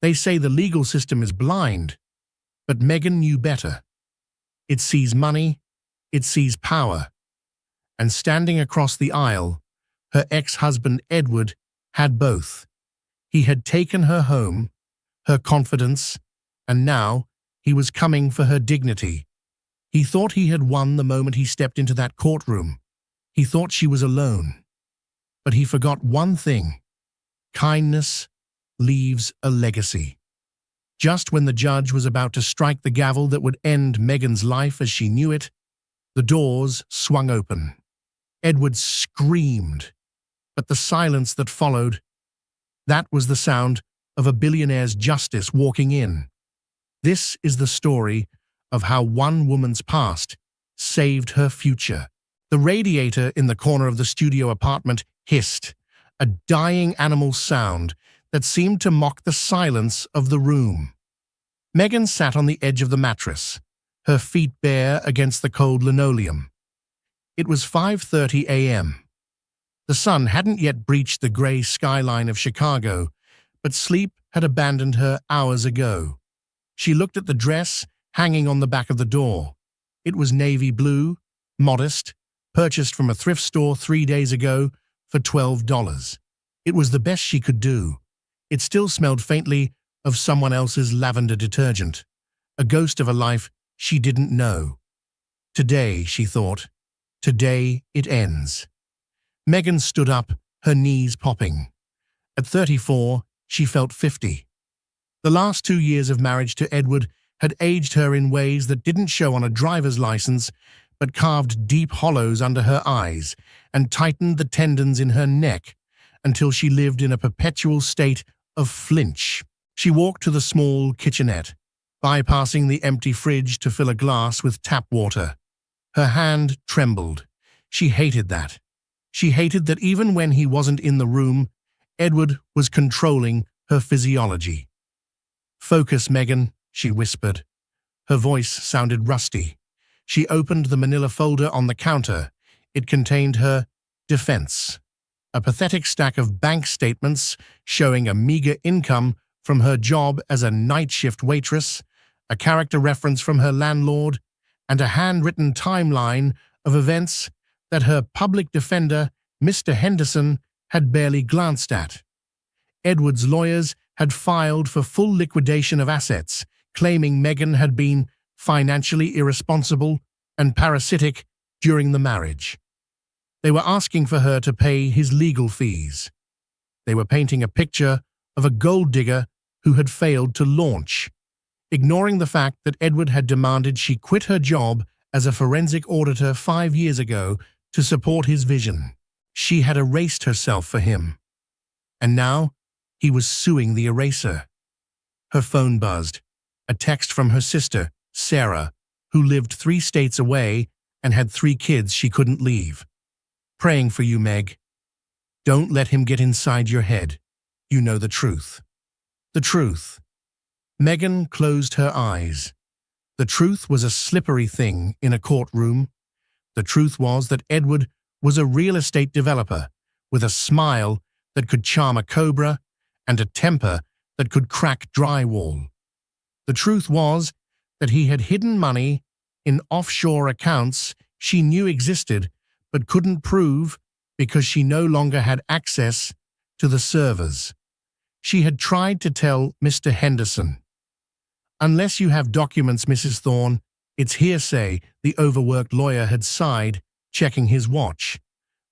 They say the legal system is blind, but Megan knew better. It sees money, it sees power. And standing across the aisle, her ex-husband Edward had both. He had taken her home, her confidence, and now he was coming for her dignity. He thought he had won the moment he stepped into that courtroom. He thought she was alone. But he forgot one thing. Kindness leaves a legacy. Just when the judge was about to strike the gavel that would end Megan's life as she knew it, the doors swung open. Edward screamed, but the silence that followed, that was the sound of a billionaire's justice walking in. This is the story of how one woman's past saved her future. The radiator in the corner of the studio apartment hissed, a dying animal sound that seemed to mock the silence of the room. Megan sat on the edge of the mattress, her feet bare against the cold linoleum. It was 5:30 a.m. The sun hadn't yet breached the gray skyline of Chicago, but sleep had abandoned her hours ago. She looked at the dress hanging on the back of the door. It was navy blue, modest, purchased from a thrift store 3 days ago for $12. It was the best she could do. It still smelled faintly of someone else's lavender detergent, a ghost of a life she didn't know. Today, she thought, today it ends. Megan stood up, her knees popping. At 34, she felt 50. The last 2 years of marriage to Edward had aged her in ways that didn't show on a driver's license, but carved deep hollows under her eyes and tightened the tendons in her neck until she lived in a perpetual state of flinch. She walked to the small kitchenette, bypassing the empty fridge to fill a glass with tap water. Her hand trembled. She hated that. She hated that even when he wasn't in the room, Edward was controlling her physiology. "Focus, Megan," she whispered. Her voice sounded rusty. She opened the manila folder on the counter. It contained her defense, a pathetic stack of bank statements showing a meager income from her job as a night shift waitress, a character reference from her landlord, and a handwritten timeline of events that her public defender, Mr. Henderson, had barely glanced at. Edward's lawyers had filed for full liquidation of assets, claiming Megan had been financially irresponsible and parasitic during the marriage. They were asking for her to pay his legal fees. They were painting a picture of a gold digger who had failed to launch, ignoring the fact that Edward had demanded she quit her job as a forensic auditor 5 years ago to support his vision. She had erased herself for him. And now he was suing the eraser. Her phone buzzed, a text from her sister, Sarah, who lived 3 states away and had 3 kids she couldn't leave. "Praying for you, Meg. Don't let him get inside your head. You know the truth." The truth. Megan closed her eyes. The truth was a slippery thing in a courtroom. The truth was that Edward was a real estate developer with a smile that could charm a cobra and a temper that could crack drywall. The truth was that he had hidden money in offshore accounts she knew existed but couldn't prove because she no longer had access to the servers. She had tried to tell Mr. Henderson, "Unless you have documents, Mrs. Thorne, it's hearsay," the overworked lawyer had sighed, checking his watch.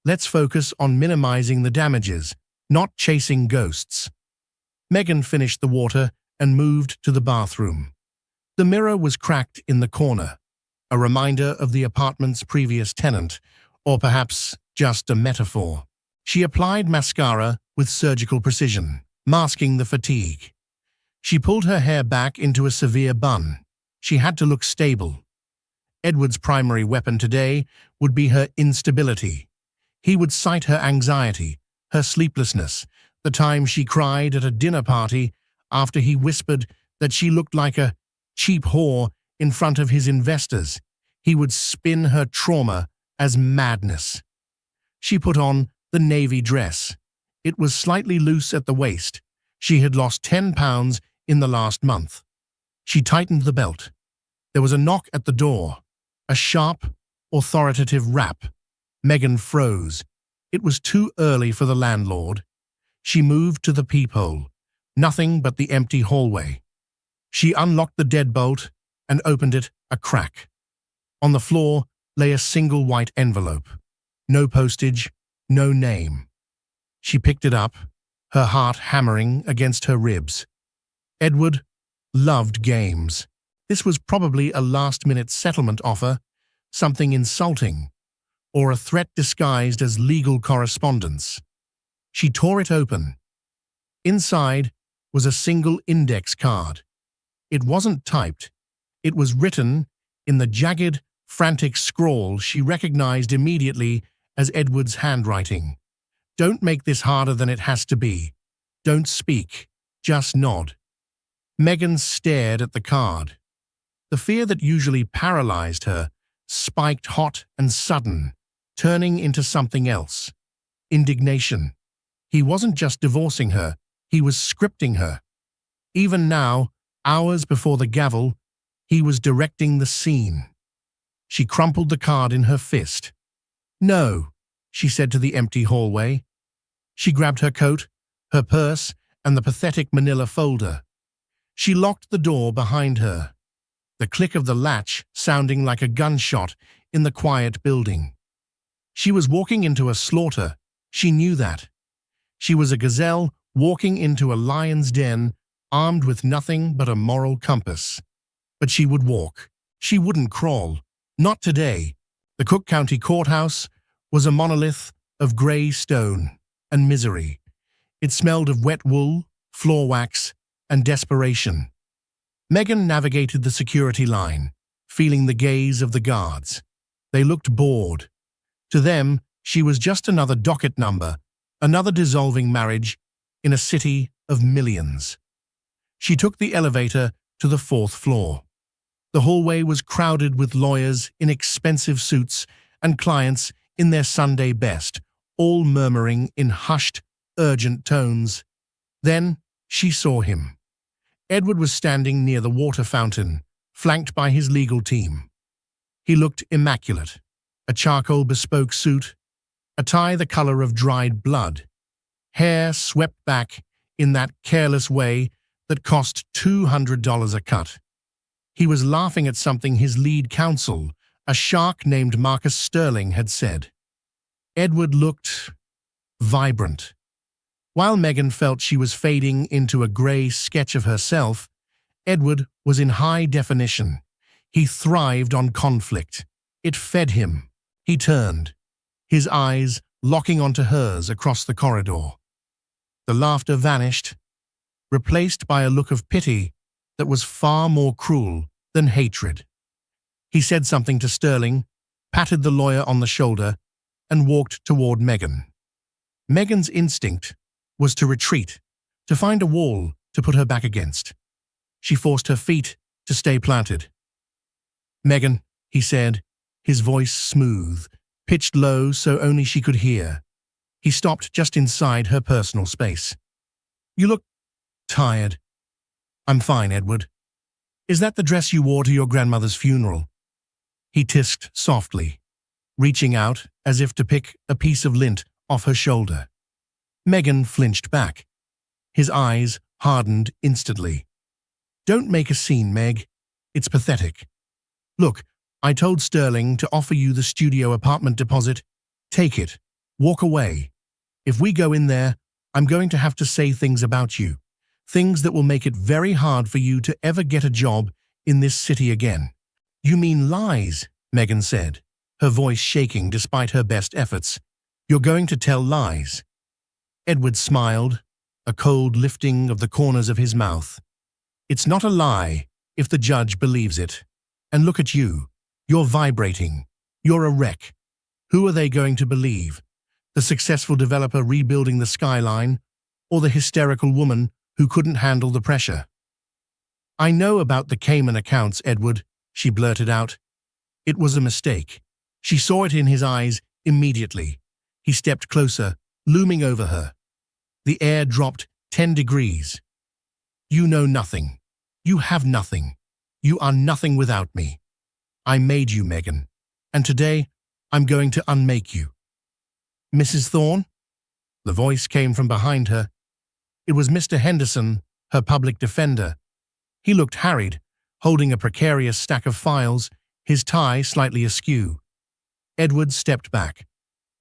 "Let's focus on minimizing the damages, not chasing ghosts." Megan finished the water and moved to the bathroom. The mirror was cracked in the corner, a reminder of the apartment's previous tenant, or perhaps just a metaphor. She applied mascara with surgical precision, masking the fatigue. She pulled her hair back into a severe bun. She had to look stable. Edward's primary weapon today would be her instability. He would cite her anxiety, her sleeplessness, the time she cried at a dinner party after he whispered that she looked like a cheap whore in front of his investors. He would spin her trauma as madness. She put on the navy dress. It was slightly loose at the waist. She had lost 10 pounds in the last month. She tightened the belt. There was a knock at the door, a sharp, authoritative rap. Megan froze. It was too early for the landlord. She moved to the peephole. Nothing but the empty hallway. She unlocked the deadbolt and opened it a crack. On the floor lay a single white envelope. No postage, no name. She picked it up, her heart hammering against her ribs. Edward loved games. This was probably a last-minute settlement offer, something insulting, or a threat disguised as legal correspondence. She tore it open. Inside was a single index card. It wasn't typed. It was written in the jagged, frantic scrawl she recognized immediately as Edward's handwriting. Don't make this harder than it has to be. Don't speak. Just nod. Megan stared at the card. The fear that usually paralyzed her spiked hot and sudden, turning into something else. Indignation. He wasn't just divorcing her, he was scripting her. Even now, hours before the gavel, he was directing the scene. She crumpled the card in her fist. "No," she said to the empty hallway. She grabbed her coat, her purse, and the pathetic manila folder. She locked the door behind her, the click of the latch sounding like a gunshot in the quiet building. She was walking into a slaughter. She knew that. She was a gazelle walking into a lion's den, armed with nothing but a moral compass. But she would walk. She wouldn't crawl. Not today. The Cook County Courthouse was a monolith of gray stone and misery. It smelled of wet wool, floor wax, and desperation. Megan navigated the security line, feeling the gaze of the guards. They looked bored. To them, she was just another docket number, another dissolving marriage in a city of millions. She took the elevator to the 4th floor. The hallway was crowded with lawyers in expensive suits and clients in their Sunday best, all murmuring in hushed, urgent tones. Then she saw him. Edward was standing near the water fountain, flanked by his legal team. He looked immaculate. A charcoal bespoke suit, a tie the color of dried blood, hair swept back in that careless way that cost $200 a cut. He was laughing at something his lead counsel, a shark named Marcus Sterling, had said. Edward looked vibrant. While Megan felt she was fading into a gray sketch of herself, Edward was in high definition. He thrived on conflict. It fed him. He turned, his eyes locking onto hers across the corridor. The laughter vanished, replaced by a look of pity that was far more cruel than hatred. He said something to Sterling, patted the lawyer on the shoulder, and walked toward Megan. Megan's instinct was to retreat, to find a wall to put her back against. She forced her feet to stay planted. "Megan," he said, his voice smooth, pitched low so only she could hear. He stopped just inside her personal space. "You look tired." "I'm fine, Edward. Is that the dress you wore to your grandmother's funeral?" He tisked softly, reaching out as if to pick a piece of lint off her shoulder. Megan flinched back. His eyes hardened instantly. "Don't make a scene, Meg. It's pathetic. Look, I told Sterling to offer you the studio apartment deposit. Take it. Walk away. If we go in there, I'm going to have to say things about you. Things that will make it very hard for you to ever get a job in this city again." "You mean lies," Megan said, her voice shaking despite her best efforts. "You're going to tell lies." Edward smiled, a cold lifting of the corners of his mouth. "It's not a lie if the judge believes it. And look at you. You're vibrating. You're a wreck. Who are they going to believe? The successful developer rebuilding the skyline, or the hysterical woman who couldn't handle the pressure?" "I know about the Cayman accounts, Edward," she blurted out. It was a mistake. She saw it in his eyes immediately. He stepped closer, looming over her. The air dropped 10 degrees. You know nothing. You have nothing. You are nothing without me. I made you, Megan, and today I'm going to unmake you. Mrs. Thorne? The voice came from behind her. It was Mr. Henderson, her public defender. He looked harried, holding a precarious stack of files, his tie slightly askew. Edward stepped back,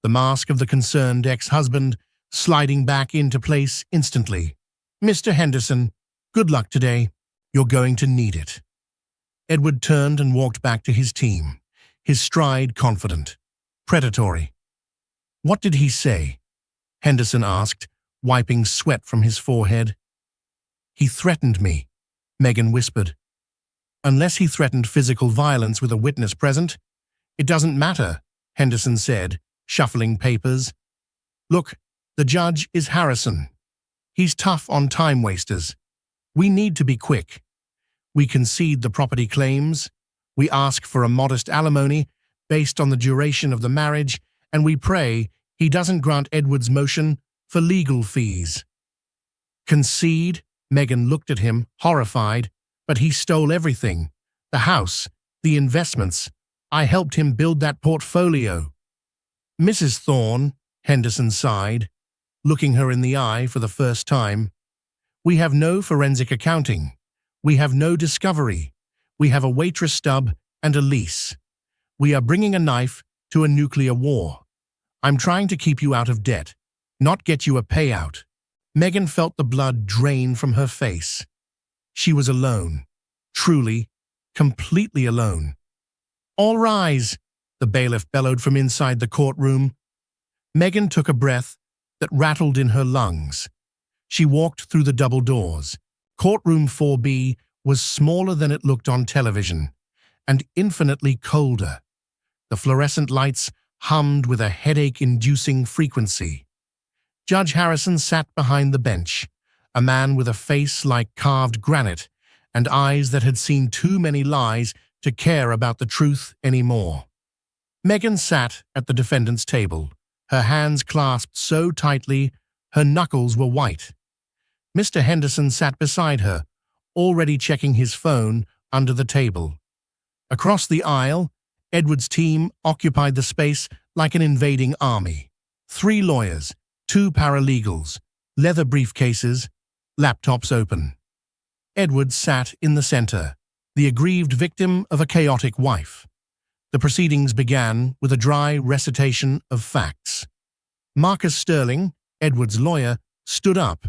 the mask of the concerned ex-husband sliding back into place instantly. Mr. Henderson, good luck today. You're going to need it. Edward turned and walked back to his team, his stride confident, predatory. What did he say? Henderson asked, wiping sweat from his forehead. He threatened me, Megan whispered. Unless he threatened physical violence with a witness present, it doesn't matter, Henderson said, shuffling papers. Look, the judge is Harrison. He's tough on time wasters. We need to be quick. We concede the property claims, we ask for a modest alimony based on the duration of the marriage, and we pray he doesn't grant Edward's motion for legal fees. Concede? Megan looked at him, horrified. But he stole everything. The house, the investments. I helped him build that portfolio. Mrs. Thorne, Henderson sighed, looking her in the eye for the first time. We have no forensic accounting. We have no discovery. We have a waitress stub and a lease. We are bringing a knife to a nuclear war. I'm trying to keep you out of debt, not get you a payout. Megan felt the blood drain from her face. She was alone, truly, completely alone. All rise, the bailiff bellowed from inside the courtroom. Megan took a breath that rattled in her lungs. She walked through the double doors. Courtroom 4B was smaller than it looked on television, and infinitely colder. The fluorescent lights hummed with a headache-inducing frequency. Judge Harrison sat behind the bench, a man with a face like carved granite and eyes that had seen too many lies to care about the truth anymore. Megan sat at the defendant's table, her hands clasped so tightly her knuckles were white. Mr. Henderson sat beside her, already checking his phone under the table. Across the aisle, Edward's team occupied the space like an invading army. 3 lawyers, 2 paralegals, leather briefcases, laptops open. Edward sat in the center, the aggrieved victim of a chaotic wife. The proceedings began with a dry recitation of facts. Marcus Sterling, Edward's lawyer, stood up.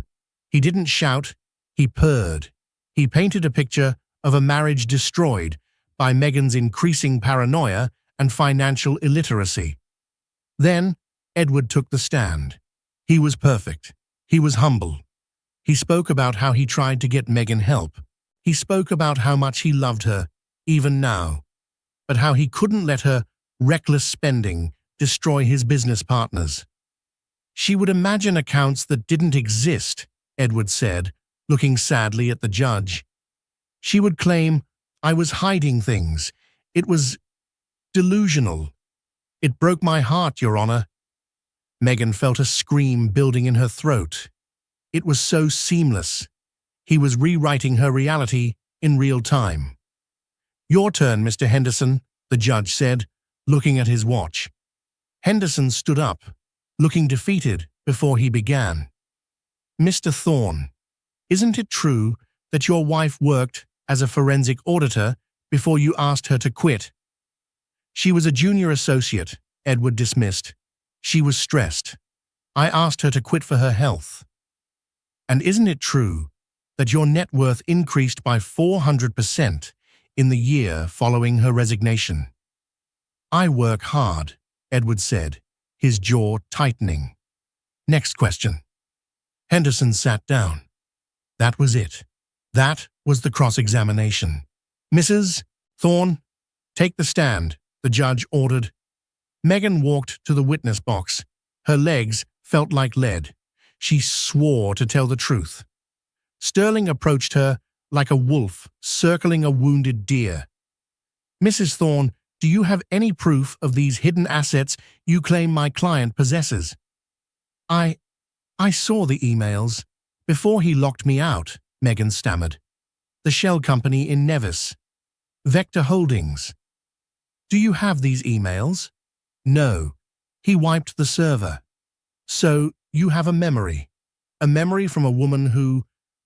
He didn't shout, he purred. He painted a picture of a marriage destroyed by Megan's increasing paranoia and financial illiteracy. Then, Edward took the stand. He was perfect. He was humble. He spoke about how he tried to get Megan help. He spoke about how much he loved her, even now, but how he couldn't let her reckless spending destroy his business partners. She would imagine accounts that didn't exist, Edward said, looking sadly at the judge. She would claim, I was hiding things. It was delusional. It broke my heart, Your Honor. Megan felt a scream building in her throat. It was so seamless. He was rewriting her reality in real time. Your turn, Mr. Henderson, the judge said, looking at his watch. Henderson stood up, looking defeated before he began. Mr. Thorne, isn't it true that your wife worked as a forensic auditor before you asked her to quit? She was a junior associate, Edward dismissed. She was stressed. I asked her to quit for her health. And isn't it true that your net worth increased by 400% in the year following her resignation? I work hard, Edward said, his jaw tightening. Next question. Henderson sat down. That was it. That was the cross-examination. Mrs. Thorne, take the stand, the judge ordered. Megan walked to the witness box. Her legs felt like lead. She swore to tell the truth. Sterling approached her like a wolf circling a wounded deer. Mrs. Thorne, do you have any proof of these hidden assets you claim my client possesses? I saw the emails before he locked me out, Megan stammered. The shell company in Nevis. Vector Holdings. Do you have these emails? No. He wiped the server. So, you have a memory. A memory from a woman who,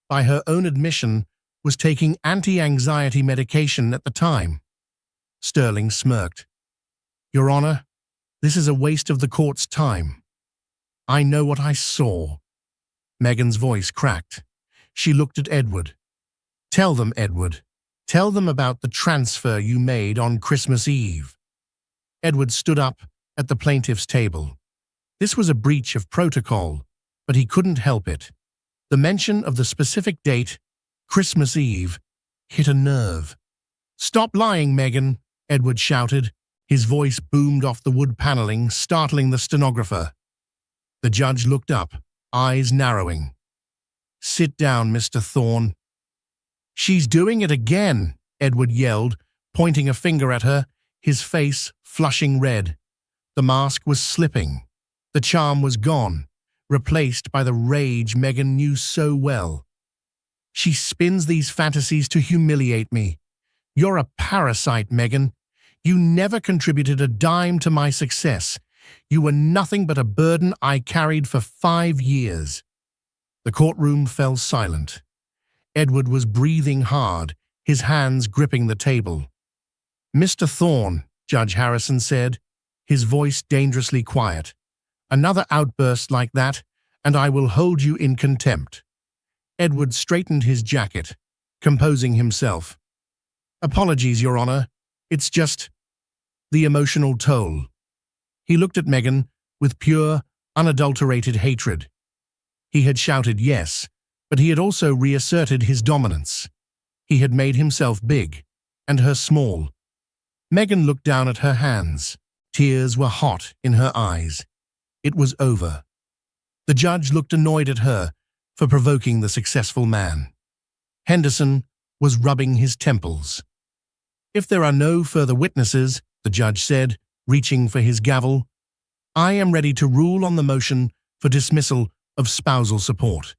by her own admission, was taking anti-anxiety medication at the time. Sterling smirked. Your Honor, this is a waste of the court's time. I know what I saw. Megan's voice cracked. She looked at Edward. Tell them, Edward. Tell them about the transfer you made on Christmas Eve. Edward stood up at the plaintiff's table. This was a breach of protocol, but he couldn't help it. The mention of the specific date, Christmas Eve, hit a nerve. Stop lying, Megan, Edward shouted. His voice boomed off the wood paneling, startling the stenographer. The judge looked up, eyes narrowing. Sit down, Mr. Thorne. She's doing it again, Edward yelled, pointing a finger at her, his face flushing red. The mask was slipping. The charm was gone, replaced by the rage Megan knew so well. She spins these fantasies to humiliate me. You're a parasite, Megan. You never contributed a dime to my success. You were nothing but a burden I carried for 5 years. The courtroom fell silent. Edward was breathing hard, his hands gripping the table. Mr. Thorne, Judge Harrison said, his voice dangerously quiet. Another outburst like that, and I will hold you in contempt. Edward straightened his jacket, composing himself. Apologies, Your Honor. It's just the emotional toll. He looked at Megan with pure, unadulterated hatred. He had shouted yes, but he had also reasserted his dominance. He had made himself big, and her small. Megan looked down at her hands. Tears were hot in her eyes. It was over. The judge looked annoyed at her for provoking the successful man. Henderson was rubbing his temples. If there are no further witnesses, the judge said, reaching for his gavel, I am ready to rule on the motion for dismissal of spousal support.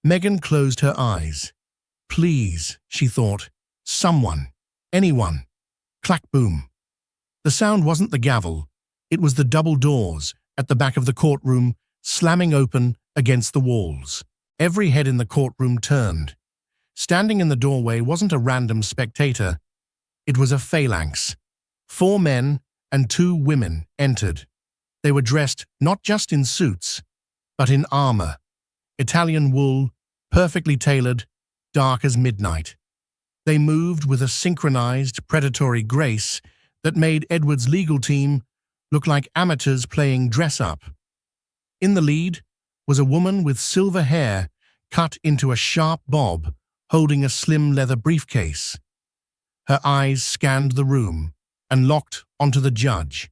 Megan closed her eyes. Please, she thought, someone, anyone. Clack boom. The sound wasn't the gavel, it was the double doors at the back of the courtroom slamming open against the walls. Every head in the courtroom turned. Standing in the doorway wasn't a random spectator. It was a phalanx. 4 men and 2 women entered. They were dressed not just in suits, but in armor. Italian wool, perfectly tailored, dark as midnight. They moved with a synchronized, predatory grace that made Edward's legal team look like amateurs playing dress-up. In the lead was a woman with silver hair cut into a sharp bob, holding a slim leather briefcase. Her eyes scanned the room and locked onto the judge.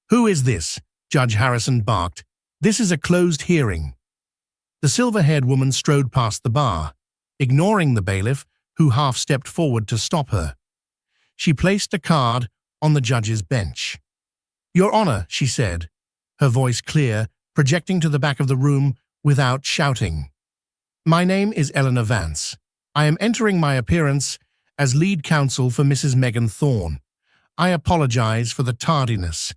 Who is this? Judge Harrison barked. This is a closed hearing. The silver-haired woman strode past the bar, ignoring the bailiff, who half-stepped forward to stop her. She placed a card on the judge's bench. Your Honor, she said, her voice clear, projecting to the back of the room without shouting. My name is Eleanor Vance. I am entering my appearance as lead counsel for Mrs. Megan Thorne. I apologize for the tardiness.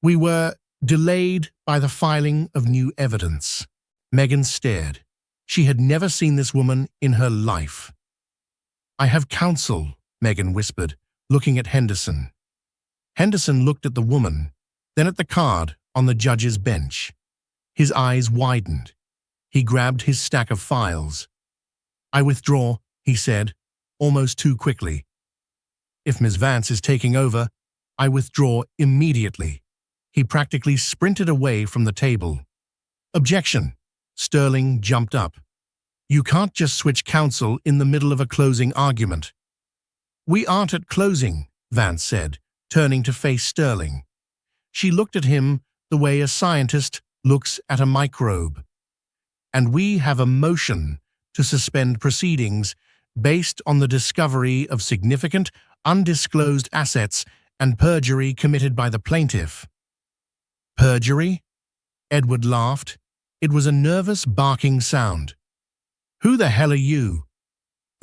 We were delayed by the filing of new evidence. Megan stared. She had never seen this woman in her life. I have counsel, Megan whispered, looking at Henderson. Henderson looked at the woman, then at the card on the judge's bench. His eyes widened. He grabbed his stack of files. I withdraw, he said, almost too quickly. If Ms. Vance is taking over, I withdraw immediately. He practically sprinted away from the table. Objection. Sterling jumped up. You can't just switch counsel in the middle of a closing argument. We aren't at closing, Vance said, turning to face Sterling. She looked at him the way a scientist looks at a microbe. And we have a motion to suspend proceedings based on the discovery of significant, undisclosed assets and perjury committed by the plaintiff. Perjury? Edward laughed. It was a nervous, barking sound. Who the hell are you?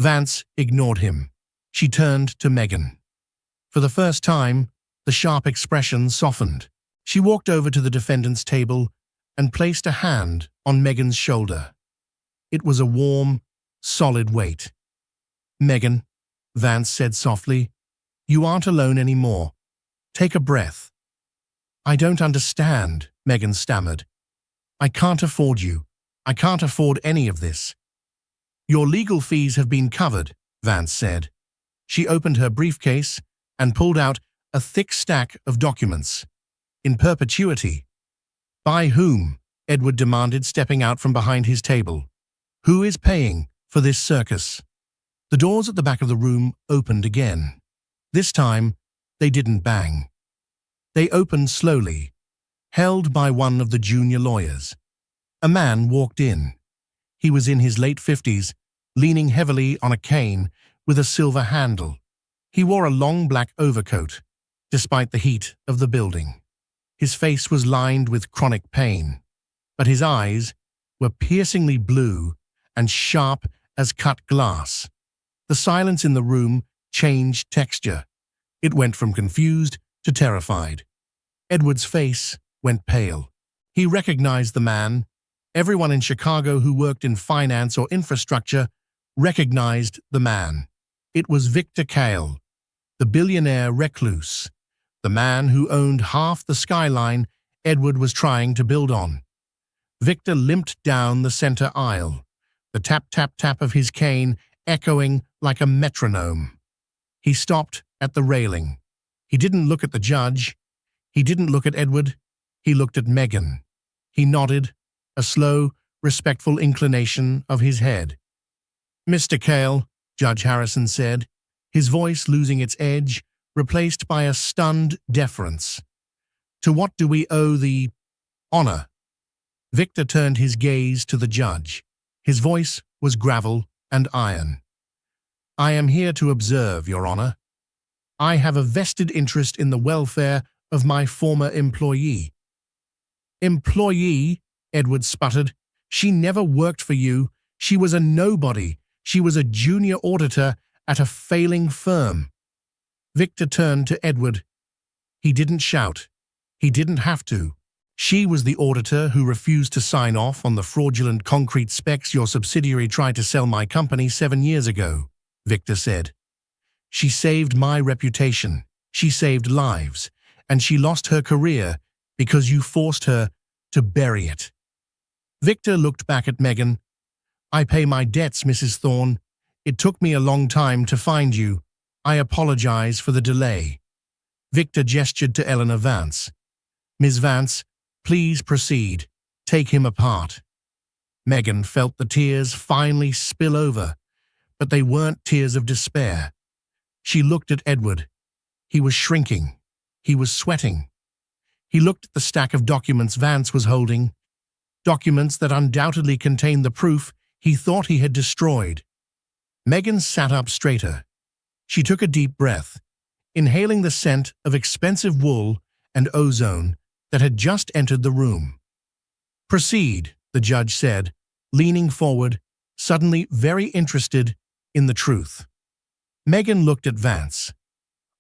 Vance ignored him. She turned to Megan. For the first time, the sharp expression softened. She walked over to the defendant's table and placed a hand on Megan's shoulder. It was a warm, solid weight. Megan, Vance said softly, you aren't alone anymore. Take a breath. I don't understand, Megan stammered. I can't afford you. I can't afford any of this. Your legal fees have been covered, Vance said. She opened her briefcase and pulled out a thick stack of documents. In perpetuity. By whom? Edward demanded, stepping out from behind his table. Who is paying for this circus? The doors at the back of the room opened again. This time, they didn't bang. They opened slowly, held by one of the junior lawyers. A man walked in. He was in his late 50s, leaning heavily on a cane with a silver handle. He wore a long black overcoat, despite the heat of the building. His face was lined with chronic pain, but his eyes were piercingly blue and sharp as cut glass. The silence in the room changed texture. It went from confused to terrified. Edward's face went pale. He recognized the man. Everyone in Chicago who worked in finance or infrastructure recognized the man. It was Victor Kale, the billionaire recluse, the man who owned half the skyline Edward was trying to build on. Victor limped down the center aisle, the tap-tap-tap of his cane echoing like a metronome. He stopped at the railing. He didn't look at the judge. He didn't look at Edward. He looked at Megan. He nodded, a slow, respectful inclination of his head. Mr. Kale, Judge Harrison said, his voice losing its edge, replaced by a stunned deference. To what do we owe the honor? Victor turned his gaze to the judge. His voice was gravel and iron. I am here to observe, Your Honor. I have a vested interest in the welfare of my former employee. Employee? Edward sputtered. She never worked for you. She was a nobody. She was a junior auditor at a failing firm. Victor turned to Edward. He didn't shout. He didn't have to. She was the auditor who refused to sign off on the fraudulent concrete specs your subsidiary tried to sell my company 7 years ago, Victor said. She saved my reputation. She saved lives. And she lost her career because you forced her to bury it. Victor looked back at Megan. I pay my debts, Mrs. Thorne. It took me a long time to find you. I apologize for the delay. Victor gestured to Eleanor Vance. Ms. Vance, please proceed. Take him apart. Megan felt the tears finally spill over, but they weren't tears of despair. She looked at Edward. He was shrinking. He was sweating. He looked at the stack of documents Vance was holding, documents that undoubtedly contained the proof he thought he had destroyed. Megan sat up straighter. She took a deep breath, inhaling the scent of expensive wool and ozone that had just entered the room. Proceed, the judge said, leaning forward, suddenly very interested in the truth. Megan looked at Vance.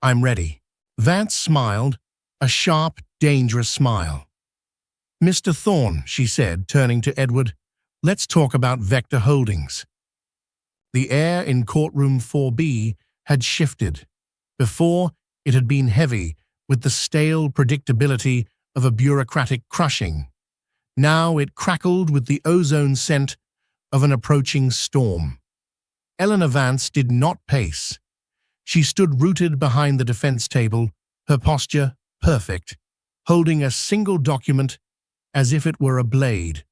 I'm ready. Vance smiled, a sharp, dangerous smile. Mr. Thorne, she said, turning to Edward, let's talk about Vector Holdings. The air in courtroom 4B had shifted. Before, it had been heavy with the stale predictability of a bureaucratic crushing. Now it crackled with the ozone scent of an approaching storm. Eleanor Vance did not pace. She stood rooted behind the defense table, her posture perfect, holding a single document as if it were a blade.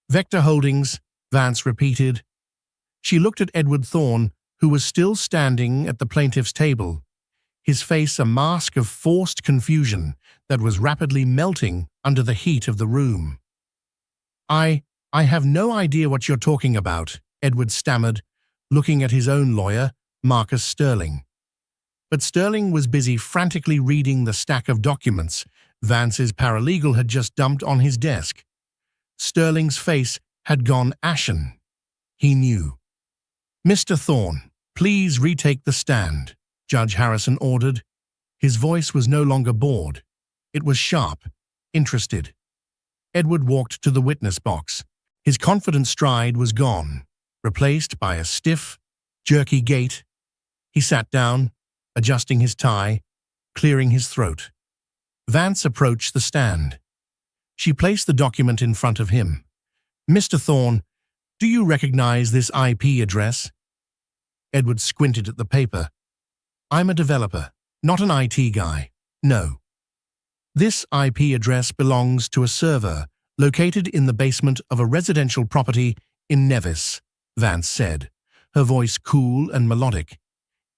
Vector Holdings, Vance repeated. She looked at Edward Thorne, who was still standing at the plaintiff's table, his face a mask of forced confusion that was rapidly melting under the heat of the room. I have no idea what you're talking about, Edward stammered, looking at his own lawyer, Marcus Sterling. But Sterling was busy frantically reading the stack of documents Vance's paralegal had just dumped on his desk. Sterling's face had gone ashen. He knew. "Mr. Thorne, please retake the stand," Judge Harrison ordered. His voice was no longer bored. It was sharp, interested. Edward walked to the witness box. His confident stride was gone, replaced by a stiff, jerky gait. He sat down, adjusting his tie, clearing his throat. Vance approached the stand. She placed the document in front of him. "Mr. Thorne, do you recognize this IP address?" Edward squinted at the paper. "I'm a developer, not an IT guy. No. This IP address belongs to a server located in the basement of a residential property in Nevis," Vance said, her voice cool and melodic.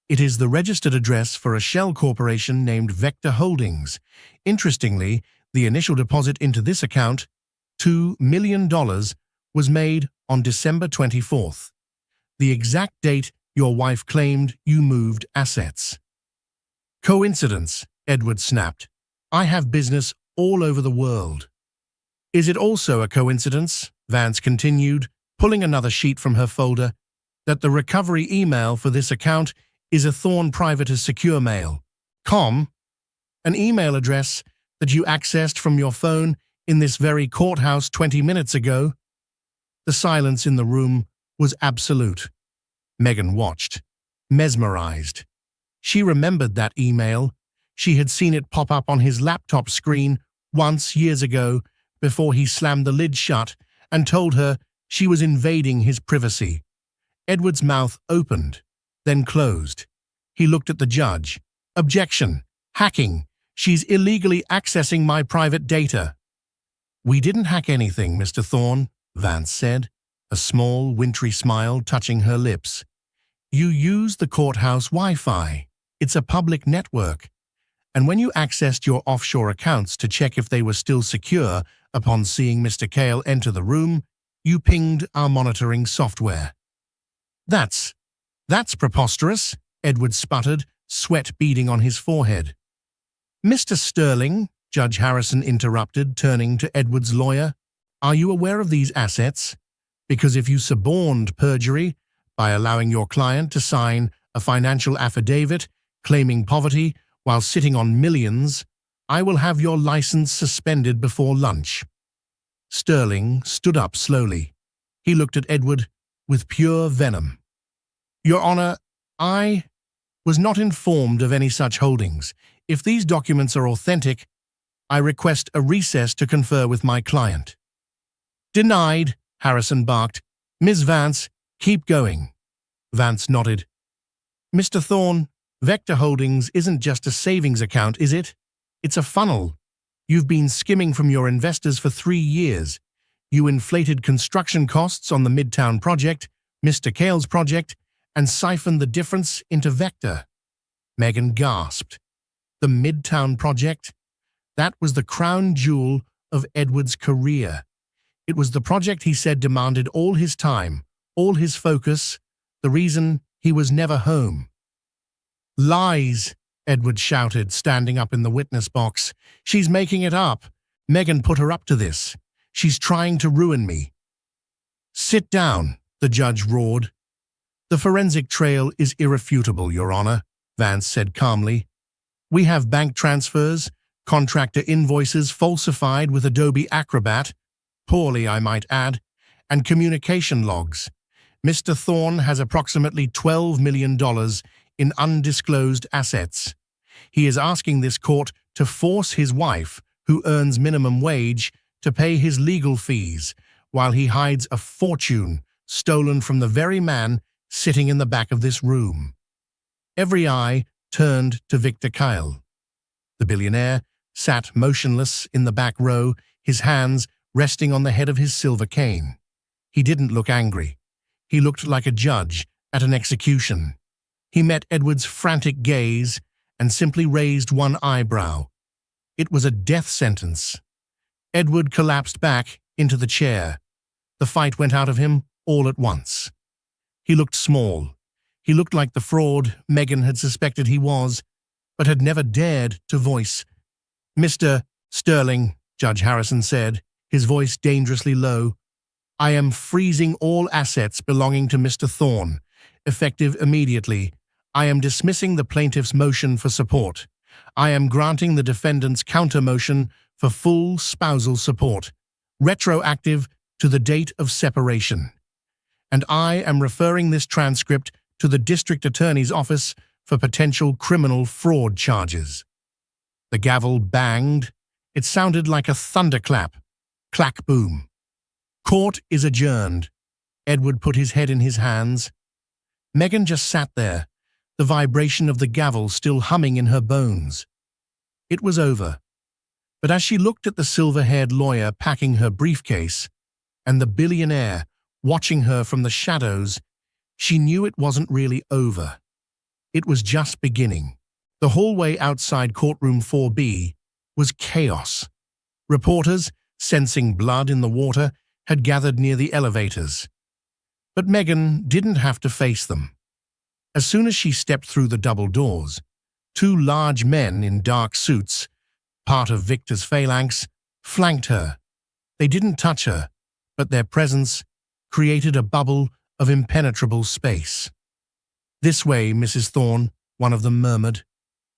"It is the registered address for a shell corporation named Vector Holdings. Interestingly, the initial deposit into this account, $2 million, was made on December 24th, the exact date your wife claimed you moved assets." "Coincidence," Edward snapped. "I have business all over the world." "Is it also a coincidence," Vance continued, pulling another sheet from her folder, "that the recovery email for this account is a Thorne Private as Secure Mail, an email address that you accessed from your phone in this very courthouse 20 minutes ago?" The silence in the room was absolute. Megan watched, mesmerized. She remembered that email. She had seen it pop up on his laptop screen once years ago before he slammed the lid shut and told her she was invading his privacy. Edward's mouth opened, then closed. He looked at the judge. "Objection! Hacking! She's illegally accessing my private data." "We didn't hack anything, Mr. Thorne," Vance said, a small, wintry smile touching her lips. "You use the courthouse Wi-Fi. It's a public network. And when you accessed your offshore accounts to check if they were still secure upon seeing Mr. Cale enter the room, you pinged our monitoring software." That's preposterous," Edward sputtered, sweat beading on his forehead. "Mr. Sterling," Judge Harrison interrupted, turning to Edward's lawyer, "are you aware of these assets? Because if you suborned perjury by allowing your client to sign a financial affidavit claiming poverty while sitting on millions, I will have your license suspended before lunch." Sterling stood up slowly. He looked at Edward with pure venom. "Your Honor, I was not informed of any such holdings. If these documents are authentic, I request a recess to confer with my client." "Denied," Harrison barked. "Ms. Vance, keep going." Vance nodded. "Mr. Thorne, Vector Holdings isn't just a savings account, is it? It's a funnel. You've been skimming from your investors for 3 years. You inflated construction costs on the Midtown project, Mr. Cale's project, and siphoned the difference into Vector." Megan gasped. The Midtown project? That was the crown jewel of Edward's career. It was the project he said demanded all his time, all his focus, the reason he was never home. "Lies," Edward shouted, standing up in the witness box. "She's making it up. Megan put her up to this. She's trying to ruin me." "Sit down," the judge roared. "The forensic trail is irrefutable, Your Honor," Vance said calmly. "We have bank transfers, contractor invoices falsified with Adobe Acrobat, poorly I might add, and communication logs. Mr. Thorne has approximately $12 million in undisclosed assets. He is asking this court to force his wife, who earns minimum wage, to pay his legal fees, while he hides a fortune stolen from the very man sitting in the back of this room." Every eye turned to Victor Kyle. The billionaire sat motionless in the back row, his hands resting on the head of his silver cane. He didn't look angry. He looked like a judge at an execution. He met Edward's frantic gaze and simply raised one eyebrow. It was a death sentence. Edward collapsed back into the chair. The fight went out of him all at once. He looked small. He looked like the fraud Megan had suspected he was, but had never dared to voice. "Mr. Sterling," Judge Harrison said, his voice dangerously low, I am freezing all assets belonging to Mr. Thorne, effective immediately. I am dismissing the plaintiff's motion for support. I am granting the defendant's counter-motion for full spousal support, retroactive to the date of separation. And I am referring this transcript to the District Attorney's Office for potential criminal fraud charges. The gavel banged. It sounded like a thunderclap. Clack boom. Court is adjourned. Edward put his head in his hands. Megan just sat there, the vibration of the gavel still humming in her bones. It was over. But as she looked at the silver-haired lawyer packing her briefcase and the billionaire watching her from the shadows, she knew it wasn't really over. It was just beginning. The hallway outside courtroom 4B was chaos. Reporters, sensing blood in the water, had gathered near the elevators. But Megan didn't have to face them. As soon as she stepped through the double doors, two large men in dark suits, part of Victor's phalanx, flanked her. They didn't touch her, but their presence created a bubble of impenetrable space. "This way, Mrs. Thorne," one of them murmured.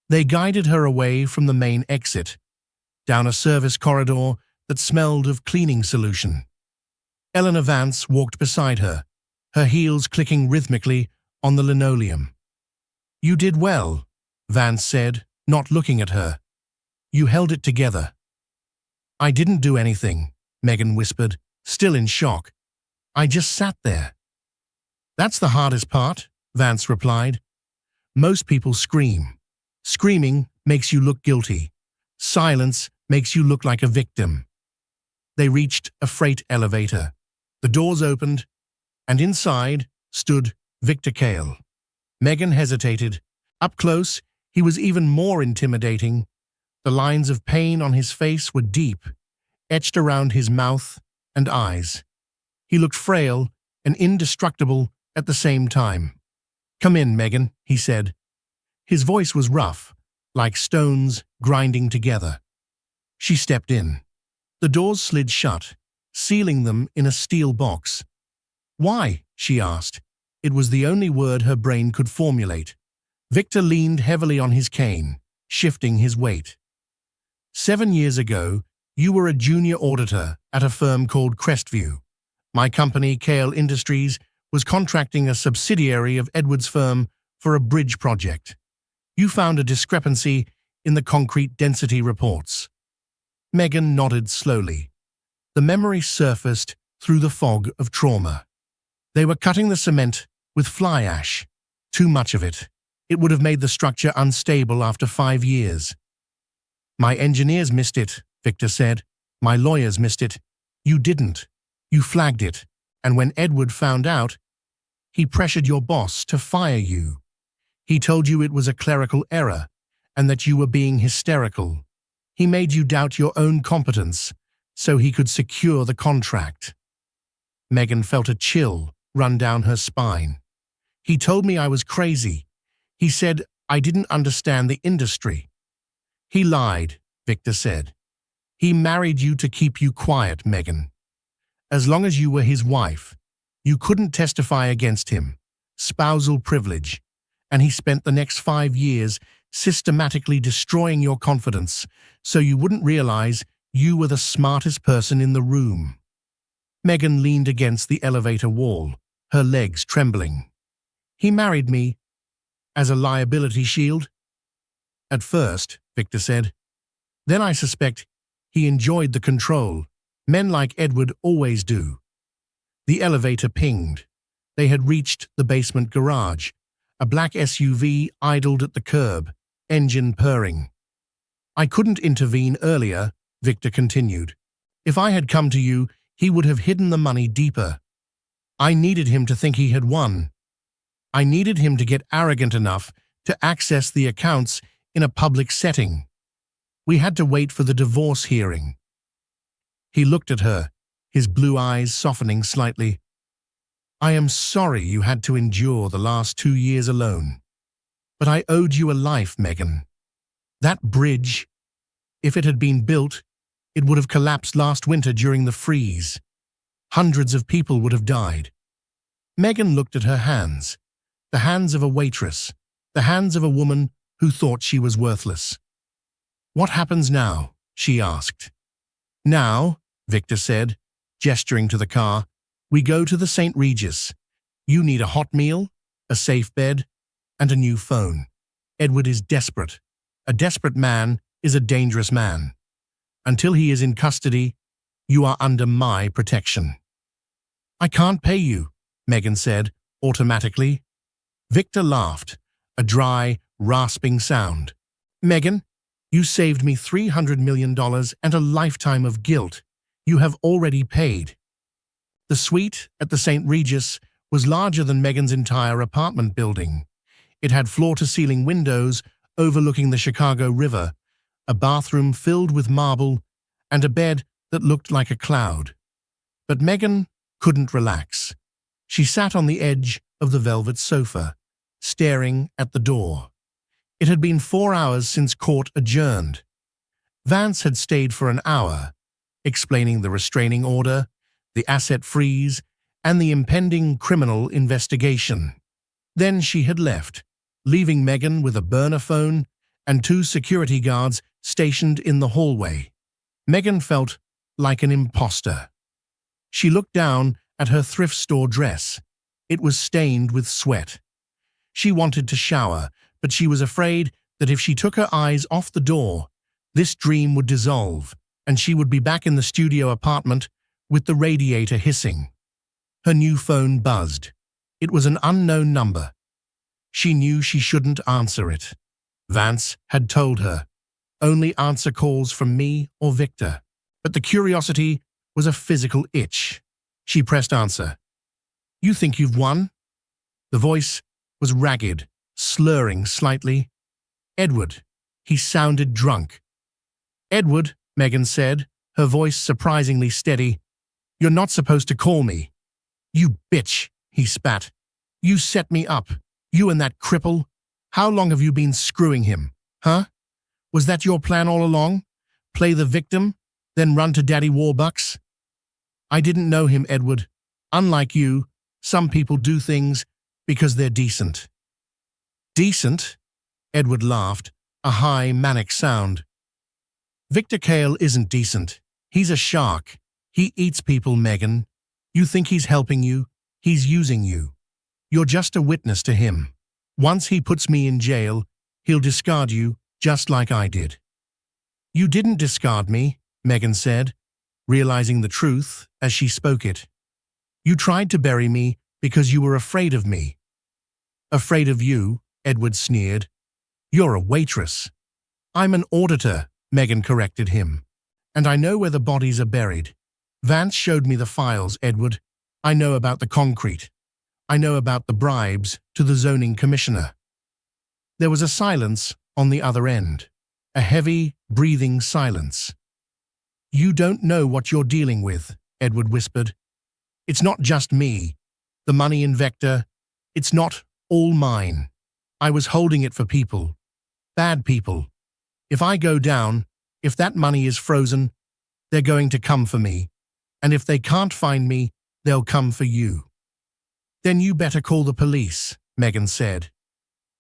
They guided her away from the main exit, down a service corridor that smelled of cleaning solution. Eleanor Vance walked beside her, her heels clicking rhythmically on the linoleum. "You did well," Vance said, not looking at her. "You held it together." "I didn't do anything," Megan whispered, still in shock. "I just sat there." "That's the hardest part," Vance replied. "Most people scream. Screaming makes you look guilty. Silence makes you look like a victim." They reached a freight elevator. The doors opened, and inside stood Victor Kale. Megan hesitated. Up close, he was even more intimidating. The lines of pain on his face were deep, etched around his mouth and eyes. He looked frail and indestructible at the same time. "Come in, Megan," he said. His voice was rough, like stones grinding together. She stepped in. The doors slid shut, sealing them in a steel box. "Why?" she asked. It was the only word her brain could formulate. Victor leaned heavily on his cane, shifting his weight. "7 years ago, you were a junior auditor at a firm called Crestview. My company, Kale Industries, was contracting a subsidiary of Edward's firm for a bridge project. You found a discrepancy in the concrete density reports." Megan nodded slowly. The memory surfaced through the fog of trauma. They were cutting the cement with fly ash. Too much of it. It would have made the structure unstable after 5 years. "My engineers missed it," Victor said. "My lawyers missed it. You didn't. You flagged it. And when Edward found out, he pressured your boss to fire you. He told you it was a clerical error and that you were being hysterical. He made you doubt your own competence so he could secure the contract." Megan felt a chill run down her spine. "He told me I was crazy. He said I didn't understand the industry." "He lied," Victor said. "He married you to keep you quiet, Megan. As long as you were his wife, you couldn't testify against him. Spousal privilege. And he spent the next 5 years systematically destroying your confidence so you wouldn't realize you were the smartest person in the room." Megan leaned against the elevator wall, her legs trembling. "He married me as a liability shield?" "At first," Victor said. "Then I suspect he enjoyed the control. Men like Edward always do." The elevator pinged. They had reached the basement garage. A black SUV idled at the curb, engine purring. "I couldn't intervene earlier," Victor continued. "If I had come to you, he would have hidden the money deeper. I needed him to think he had won. I needed him to get arrogant enough to access the accounts in a public setting. We had to wait for the divorce hearing." He looked at her, his blue eyes softening slightly. "I am sorry you had to endure the last 2 years alone. But I owed you a life, Megan. That bridge, if it had been built, it would have collapsed last winter during the freeze. Hundreds of people would have died. Megan looked at her hands, the hands of a waitress, the hands of a woman who thought she was worthless. "What happens now?" she asked. "Now," Victor said, gesturing to the car, "we go to the St. Regis. You need a hot meal, a safe bed, and a new phone." Edward is desperate. A desperate man is a dangerous man. Until he is in custody, you are under my protection. "I can't pay you," Megan said, automatically. Victor laughed, a dry, rasping sound. "Megan, you saved me $300 million and a lifetime of guilt. You have already paid." The suite at the St. Regis was larger than Megan's entire apartment building. It had floor-to-ceiling windows overlooking the Chicago River, a bathroom filled with marble, and a bed that looked like a cloud. But Megan couldn't relax. She sat on the edge of the velvet sofa, staring at the door. It had been 4 hours since court adjourned. Vance had stayed for an hour, explaining the restraining order, the asset freeze, and the impending criminal investigation. Then she had left, leaving Megan with a burner phone and 2 security guards stationed in the hallway. Megan felt like an imposter. She looked down at her thrift store dress. It was stained with sweat. She wanted to shower, but she was afraid that if she took her eyes off the door, this dream would dissolve, and she would be back in the studio apartment with the radiator hissing. Her new phone buzzed. It was an unknown number. She knew she shouldn't answer it. Vance had told her, "Only answer calls from me or Victor." But the curiosity was a physical itch. She pressed answer. "You think you've won?" The voice was ragged, slurring slightly. "Edward." He sounded drunk. "Edward," Megan said, her voice surprisingly steady. "You're not supposed to call me." "You bitch," he spat. "You set me up. You and that cripple. How long have you been screwing him, huh? Was that your plan all along? Play the victim, then run to Daddy Warbucks?" "I didn't know him, Edward. Unlike you, some people do things because they're decent." "Decent?" Edward laughed, a high, manic sound. "Victor Kale isn't decent. He's a shark. He eats people, Megan. You think he's helping you? He's using you. You're just a witness to him. Once he puts me in jail, he'll discard you just like I did." "You didn't discard me," Megan said, realizing the truth as she spoke it. "You tried to bury me because you were afraid of me." "Afraid of you?" Edward sneered. "You're a waitress." "I'm an auditor," Megan corrected him. "And I know where the bodies are buried. Vance showed me the files, Edward. I know about the concrete. I know about the bribes to the zoning commissioner." There was a silence on the other end, a heavy, breathing silence. "You don't know what you're dealing with," Edward whispered. "It's not just me. The money in Vector, it's not all mine. I was holding it for people. Bad people. If I go down, if that money is frozen, they're going to come for me. And if they can't find me, they'll come for you." "Then you better call the police," Megan said.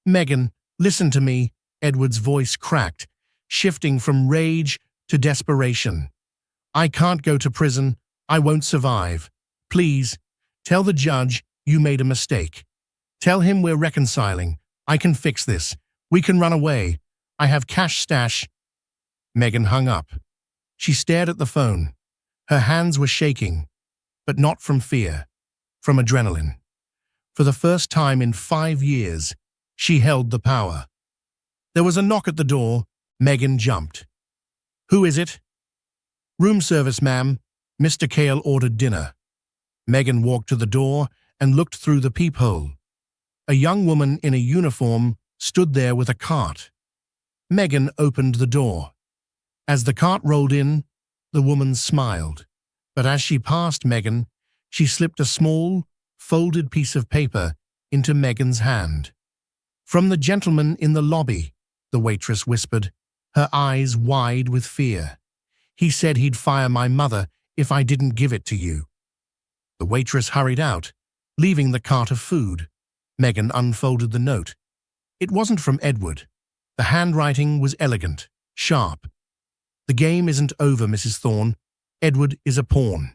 "Megan, listen to me," Edward's voice cracked, shifting from rage to desperation. "I can't go to prison. I won't survive. Please, tell the judge you made a mistake. Tell him we're reconciling. I can fix this. We can run away. I have cash stash." Megan hung up. She stared at the phone. Her hands were shaking, but not from fear, from adrenaline. For the first time in 5 years, she held the power. There was a knock at the door. Megan jumped. "Who is it?" "Room service, ma'am. Mr. Kale ordered dinner." Megan walked to the door and looked through the peephole. A young woman in a uniform stood there with a cart. Megan opened the door. As the cart rolled in, the woman smiled. But as she passed Megan, she slipped a small, folded piece of paper into Megan's hand. "From the gentleman in the lobby," the waitress whispered, her eyes wide with fear. "He said he'd fire my mother if I didn't give it to you." The waitress hurried out, leaving the cart of food. Megan unfolded the note. It wasn't from Edward. The handwriting was elegant, sharp. The game isn't over, Mrs. Thorne. Edward is a pawn.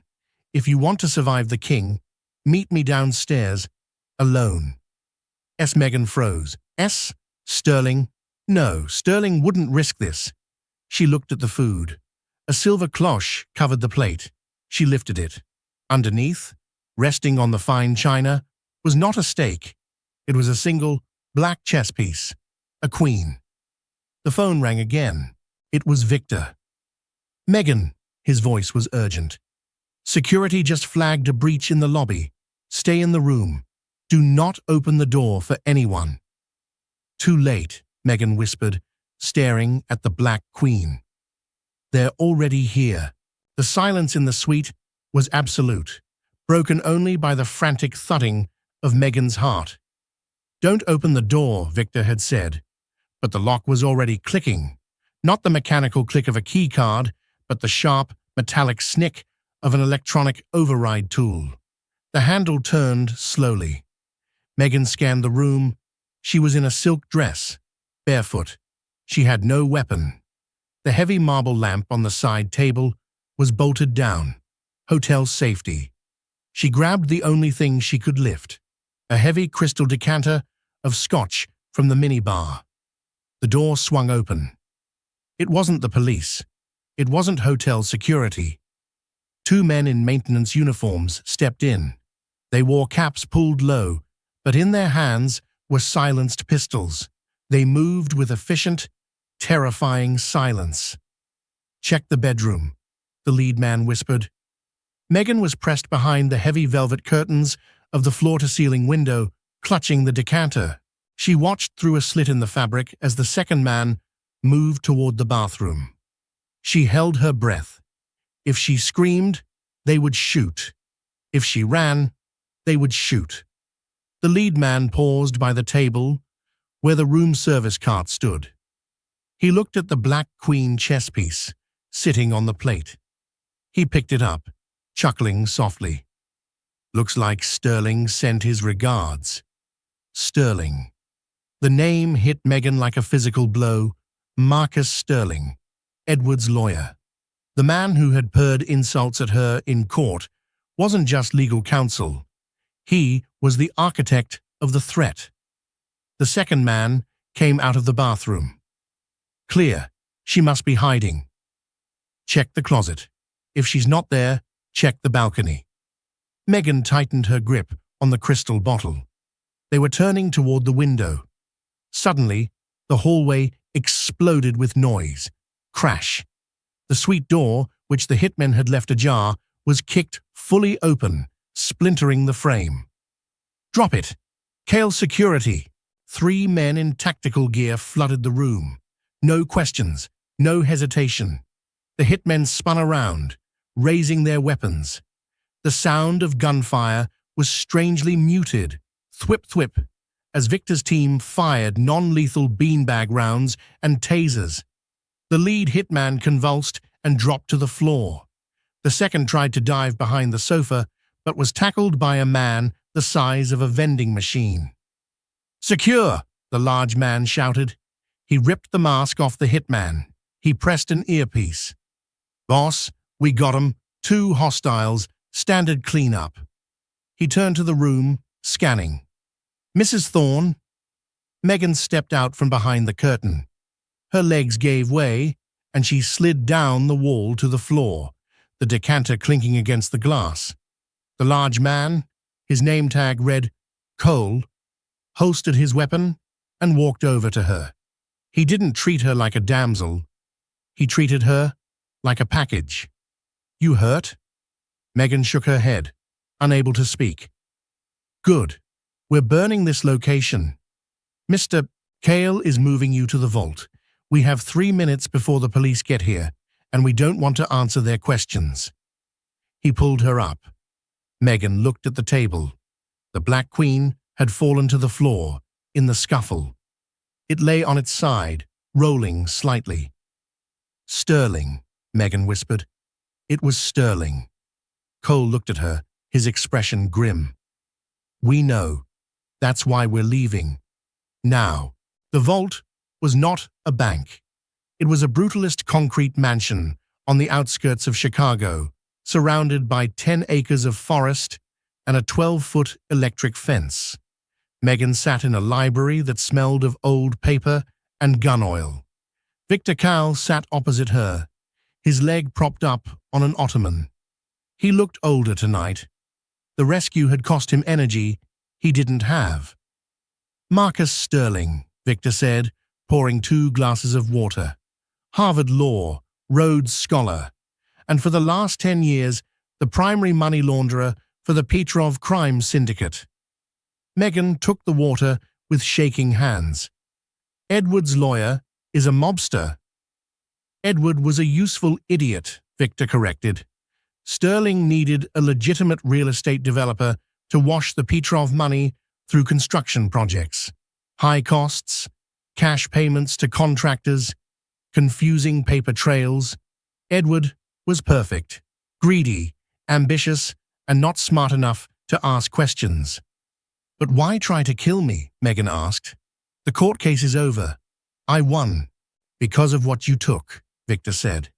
If you want to survive the king, meet me downstairs, alone. Megan froze. Sterling? No, Sterling wouldn't risk this. She looked at the food. A silver cloche covered the plate. She lifted it. Underneath, resting on the fine china, was not a steak. It was a single, black chess piece. A queen. The phone rang again. It was Victor. Megan, his voice was urgent. Security just flagged a breach in the lobby. Stay in the room. Do not open the door for anyone. Too late, Megan whispered, staring at the Black Queen. They're already here. The silence in the suite was absolute, broken only by the frantic thudding of Megan's heart. Don't open the door, Victor had said, but the lock was already clicking, not the mechanical click of a key card, but the sharp, metallic snick of an electronic override tool. The handle turned slowly. Megan scanned the room. She was in a silk dress, barefoot. She had no weapon. The heavy marble lamp on the side table was bolted down. Hotel safety. She grabbed the only thing she could lift, a heavy crystal decanter of scotch from the minibar. The door swung open. It wasn't the police. It wasn't hotel security. Two men in maintenance uniforms stepped in. They wore caps pulled low, but in their hands were silenced pistols. They moved with efficient, terrifying silence. Check the bedroom, the lead man whispered. Megan was pressed behind the heavy velvet curtains of the floor-to-ceiling window, clutching the decanter. She watched through a slit in the fabric as the second man moved toward the bathroom. She held her breath. If she screamed, they would shoot. If she ran, they would shoot. The lead man paused by the table where the room service cart stood. He looked at the Black Queen chess piece sitting on the plate. He picked it up, chuckling softly. Looks like Sterling sent his regards. Sterling. The name hit Megan like a physical blow. Marcus Sterling, Edward's lawyer. The man who had purred insults at her in court wasn't just legal counsel. He was the architect of the threat. The second man came out of the bathroom. Clear, she must be hiding. Check the closet. If she's not there, check the balcony. Megan tightened her grip on the crystal bottle. They were turning toward the window. Suddenly, the hallway exploded with noise. Crash. The suite door, which the hitmen had left ajar, was kicked fully open, splintering the frame. Drop it! Kale security! 3 men in tactical gear flooded the room. No questions, no hesitation. The hitmen spun around, raising their weapons. The sound of gunfire was strangely muted, thwip-thwip, as Victor's team fired non-lethal beanbag rounds and tasers. The lead hitman convulsed and dropped to the floor. The second tried to dive behind the sofa, but was tackled by a man the size of a vending machine. "Secure!" the large man shouted. He ripped the mask off the hitman. He pressed an earpiece. "Boss, we got 'em. 2 hostiles. Standard cleanup." He turned to the room, scanning. "Mrs. Thorne?" Megan stepped out from behind the curtain. Her legs gave way, and she slid down the wall to the floor, the decanter clinking against the glass. The large man, his name tag read Cole, holstered his weapon and walked over to her. He didn't treat her like a damsel. He treated her like a package. "You hurt?" Megan shook her head, unable to speak. "Good. We're burning this location. Mr. Cale is moving you to the vault. We have 3 minutes before the police get here, and we don't want to answer their questions." He pulled her up. Megan looked at the table. The Black Queen had fallen to the floor in the scuffle. It lay on its side, rolling slightly. "Sterling," Megan whispered. It was Sterling. Cole looked at her, his expression grim. "We know. That's why we're leaving. Now." The vault was not a bank. It was a brutalist concrete mansion on the outskirts of Chicago, surrounded by 10 acres of forest and a 12-foot electric fence. Megan sat in a library that smelled of old paper and gun oil. Victor Kahl sat opposite her, his leg propped up on an ottoman. He looked older tonight. The rescue had cost him energy he didn't have. "Marcus Sterling," Victor said, pouring 2 glasses of water. "Harvard Law, Rhodes Scholar, and for the last 10 years, the primary money launderer for the Petrov crime syndicate." Megan took the water with shaking hands. "Edward's lawyer is a mobster." "Edward was a useful idiot," Victor corrected. "Sterling needed a legitimate real estate developer to wash the Petrov money through construction projects. High costs, cash payments to contractors, confusing paper trails. Edward was perfect, greedy, ambitious, and not smart enough to ask questions." "But why try to kill me?" Megan asked. "The court case is over. I won." "Because of what you took," Victor said.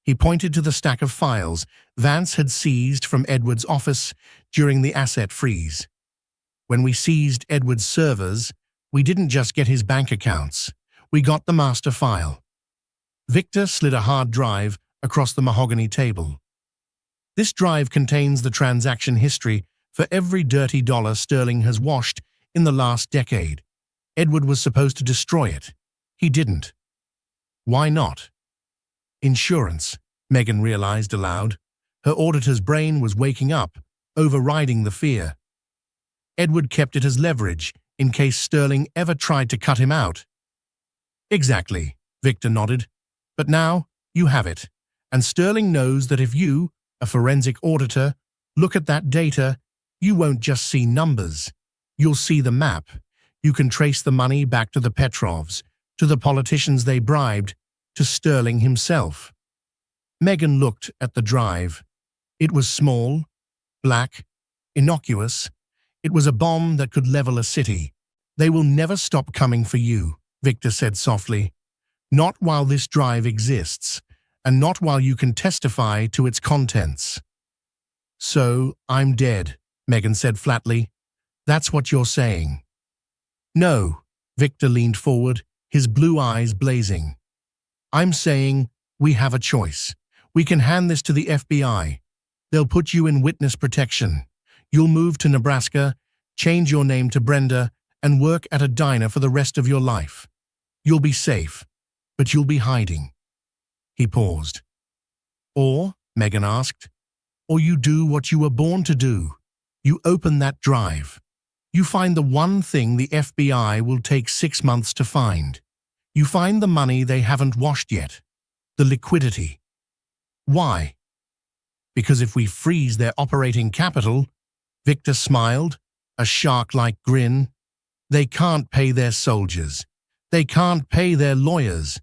He pointed to the stack of files Vance had seized from Edward's office during the asset freeze. "When we seized Edward's servers, we didn't just get his bank accounts. We got the master file." Victor slid a hard drive across the mahogany table. "This drive contains the transaction history for every dirty dollar Sterling has washed in the last decade. Edward was supposed to destroy it. He didn't." "Why not?" "Insurance," Megan realized aloud. Her auditor's brain was waking up, overriding the fear. Edward kept it as leverage in case Sterling ever tried to cut him out. "Exactly," Victor nodded. "But now you have it, and Sterling knows that if you, a forensic auditor, look at that data, you won't just see numbers. You'll see the map. You can trace the money back to the Petrovs, to the politicians they bribed, to Sterling himself." Megan looked at the drive. It was small, black, innocuous. It was a bomb that could level a city. "They will never stop coming for you," Victor said softly. "Not while this drive exists, and not while you can testify to its contents." "So, I'm dead," Megan said flatly. "That's what you're saying." "No," Victor leaned forward, his blue eyes blazing. "I'm saying we have a choice. We can hand this to the FBI. They'll put you in witness protection. You'll move to Nebraska, change your name to Brenda, and work at a diner for the rest of your life. You'll be safe, but you'll be hiding." He paused. "Or," Megan asked, "or you do what you were born to do. You open that drive. You find the one thing the FBI will take 6 months to find. You find the money they haven't washed yet. The liquidity. Why? Because if we freeze their operating capital," Victor smiled, a shark-like grin, "they can't pay their soldiers. They can't pay their lawyers.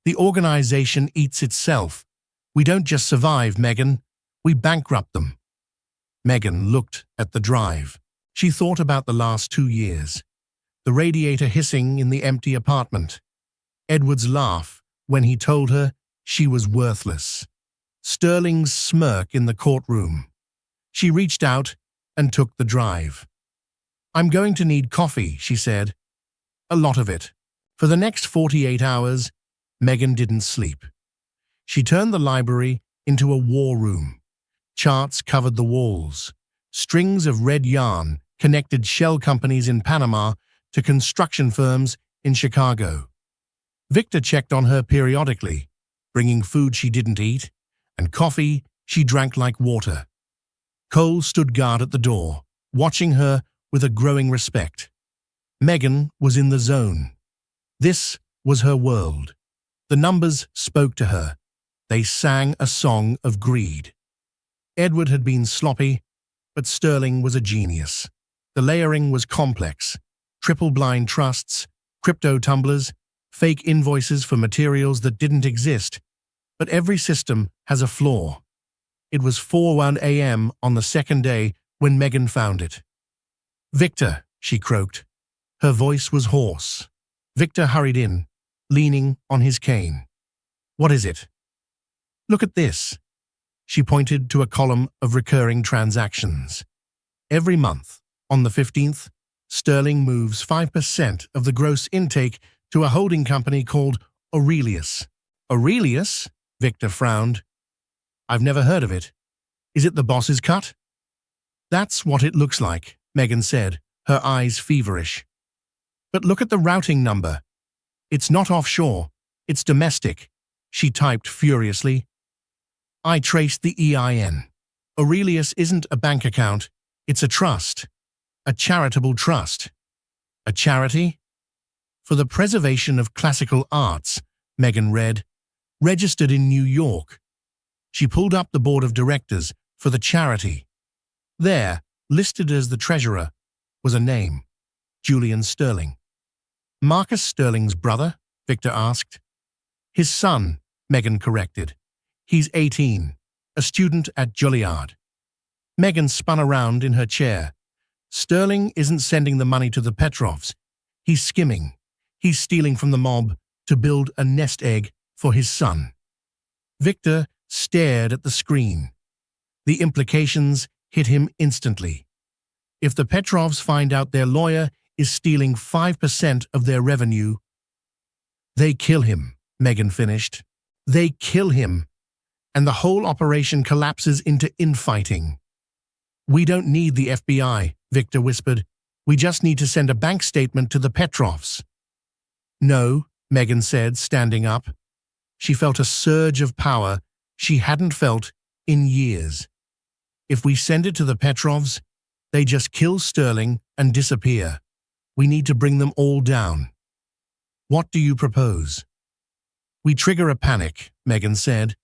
The organization eats itself. We don't just survive, Megan. We bankrupt them." Megan looked at the drive. She thought about the last 2 years. The radiator hissing in the empty apartment. Edward's laugh when he told her she was worthless. Sterling's smirk in the courtroom. She reached out and took the drive. "I'm going to need coffee," she said. "A lot of it." For the next 48 hours, Megan didn't sleep. She turned the library into a war room. Charts covered the walls. Strings of red yarn connected shell companies in Panama to construction firms in Chicago. Victor checked on her periodically, bringing food she didn't eat, and coffee she drank like water. Cole stood guard at the door, watching her with a growing respect. Megan was in the zone. This was her world. The numbers spoke to her. They sang a song of greed. Edward had been sloppy, but Sterling was a genius. The layering was complex. Triple-blind trusts, crypto tumblers, fake invoices for materials that didn't exist. But every system has a flaw. It was 4:01 a.m. on the second day when Megan found it. "Victor," she croaked. Her voice was hoarse. Victor hurried in, leaning on his cane. "What is it?" "Look at this." She pointed to a column of recurring transactions. Every month, on the 15th, Sterling moves 5% of the gross intake to a holding company called Aurelius. "Aurelius?" Victor frowned. "I've never heard of it. Is it the boss's cut?" "That's what it looks like," Megan said, her eyes feverish. "But look at the routing number. It's not offshore, it's domestic," she typed furiously. "I traced the EIN. Aurelius isn't a bank account, it's a trust. A charitable trust." "A charity?" "For the preservation of classical arts," Megan read. "Registered in New York." She pulled up the board of directors for the charity. There, listed as the treasurer, was a name: Julian Sterling. "Marcus Sterling's brother?" Victor asked. "His son," Megan corrected. "He's 18, a student at Juilliard." Megan spun around in her chair. "Sterling isn't sending the money to the Petrovs. He's skimming. He's stealing from the mob to build a nest egg for his son." Victor stared at the screen. The implications hit him instantly. If the Petrovs find out their lawyer is stealing 5% of their revenue, they kill him, Megan finished. They kill him, and the whole operation collapses into infighting. "We don't need the FBI," Victor whispered. "We just need to send a bank statement to the Petrovs." "No," Megan said, standing up. She felt a surge of power she hadn't felt in years. "If we send it to the Petrovs, they just kill Sterling and disappear. We need to bring them all down." "What do you propose?" "We trigger a panic," Megan said.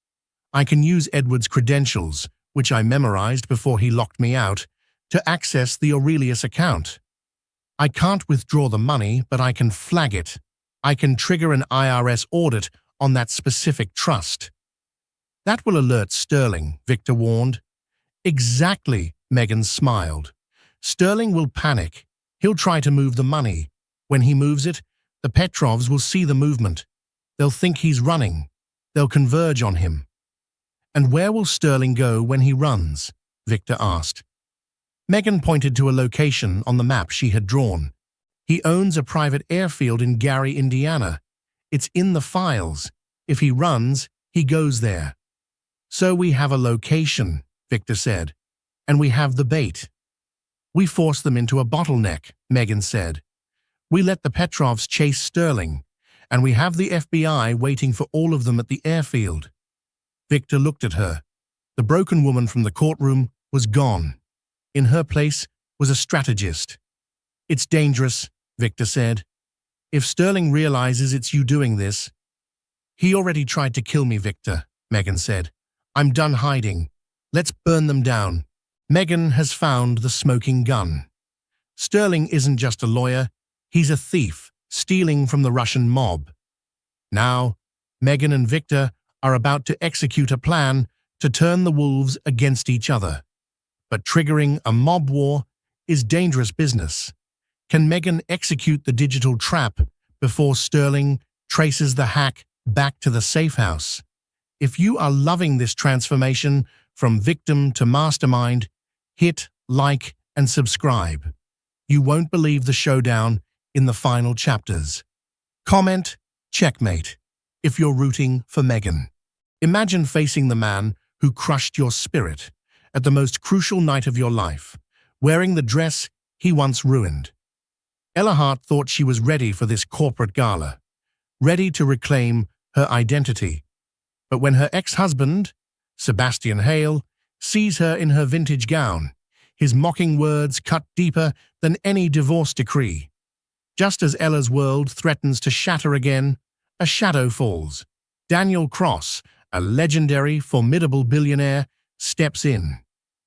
"I can use Edward's credentials, which I memorized before he locked me out, to access the Aurelius account. I can't withdraw the money, but I can flag it. I can trigger an IRS audit on that specific trust." "That will alert Sterling," Victor warned. "Exactly," Megan smiled. "Sterling will panic. He'll try to move the money. When he moves it, the Petrovs will see the movement. They'll think he's running. They'll converge on him." "And where will Sterling go when he runs?" Victor asked. Megan pointed to a location on the map she had drawn. "He owns a private airfield in Gary, Indiana. It's in the files. If he runs, he goes there." "So we have a location," Victor said, "and we have the bait." "We force them into a bottleneck," Megan said. "We let the Petrovs chase Sterling, and we have the FBI waiting for all of them at the airfield." Victor looked at her. The broken woman from the courtroom was gone. In her place was a strategist. "It's dangerous," Victor said. "If Sterling realizes it's you doing this—" "He already tried to kill me, Victor," Megan said. "I'm done hiding. Let's burn them down." Megan has found the smoking gun. Sterling isn't just a lawyer, he's a thief, stealing from the Russian mob. Now, Megan and Victor are about to execute a plan to turn the wolves against each other. But triggering a mob war is dangerous business. Can Megan execute the digital trap before Sterling traces the hack back to the safe house? If you are loving this transformation from victim to mastermind, hit like and subscribe. You won't believe the showdown in the final chapters. Comment, checkmate, if you're rooting for Megan. Imagine facing the man who crushed your spirit at the most crucial night of your life, wearing the dress he once ruined. Ella Hart thought she was ready for this corporate gala, ready to reclaim her identity. But when her ex-husband, Sebastian Hale, sees her in her vintage gown, his mocking words cut deeper than any divorce decree. Just as Ella's world threatens to shatter again, a shadow falls. Daniel Cross, a legendary, formidable billionaire, steps in.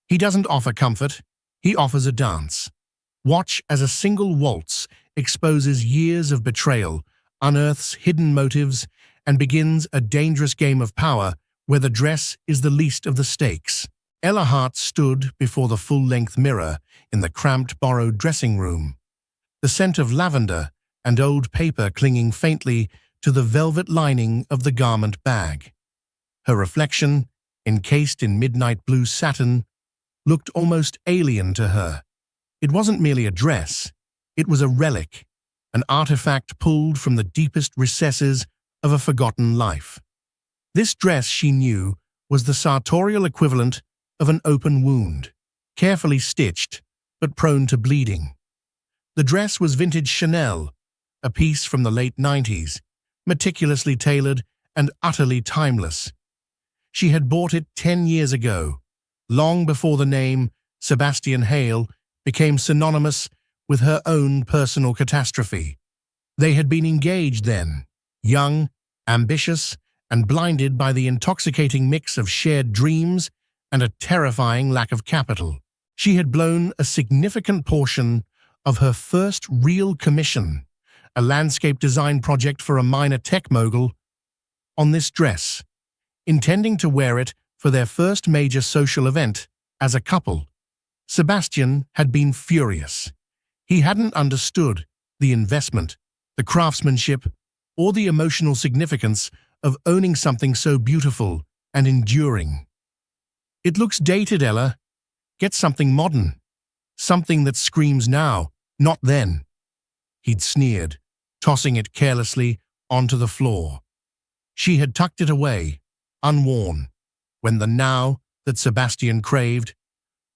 He doesn't offer comfort, he offers a dance. Watch as a single waltz exposes years of betrayal, unearths hidden motives, and begins a dangerous game of power where the dress is the least of the stakes. Ella Hart stood before the full-length mirror in the cramped borrowed dressing room, the scent of lavender and old paper clinging faintly to the velvet lining of the garment bag. Her reflection, encased in midnight blue satin, looked almost alien to her. It wasn't merely a dress, it was a relic, an artifact pulled from the deepest recesses of a forgotten life. This dress, she knew, was the sartorial equivalent of an open wound, carefully stitched, but prone to bleeding. The dress was vintage Chanel, a piece from the late 90s, meticulously tailored and utterly timeless. She had bought it 10 years ago, long before the name Sebastian Hale became synonymous with her own personal catastrophe. They had been engaged then, young, ambitious, and blinded by the intoxicating mix of shared dreams and a terrifying lack of capital. She had blown a significant portion of her first real commission, a landscape design project for a minor tech mogul, on this dress, intending to wear it for their first major social event as a couple. Sebastian had been furious. He hadn't understood the investment, the craftsmanship, or the emotional significance of owning something so beautiful and enduring. "It looks dated, Ella. Get something modern. Something that screams now, not then," he'd sneered, tossing it carelessly onto the floor. She had tucked it away, unworn, when the now that Sebastian craved,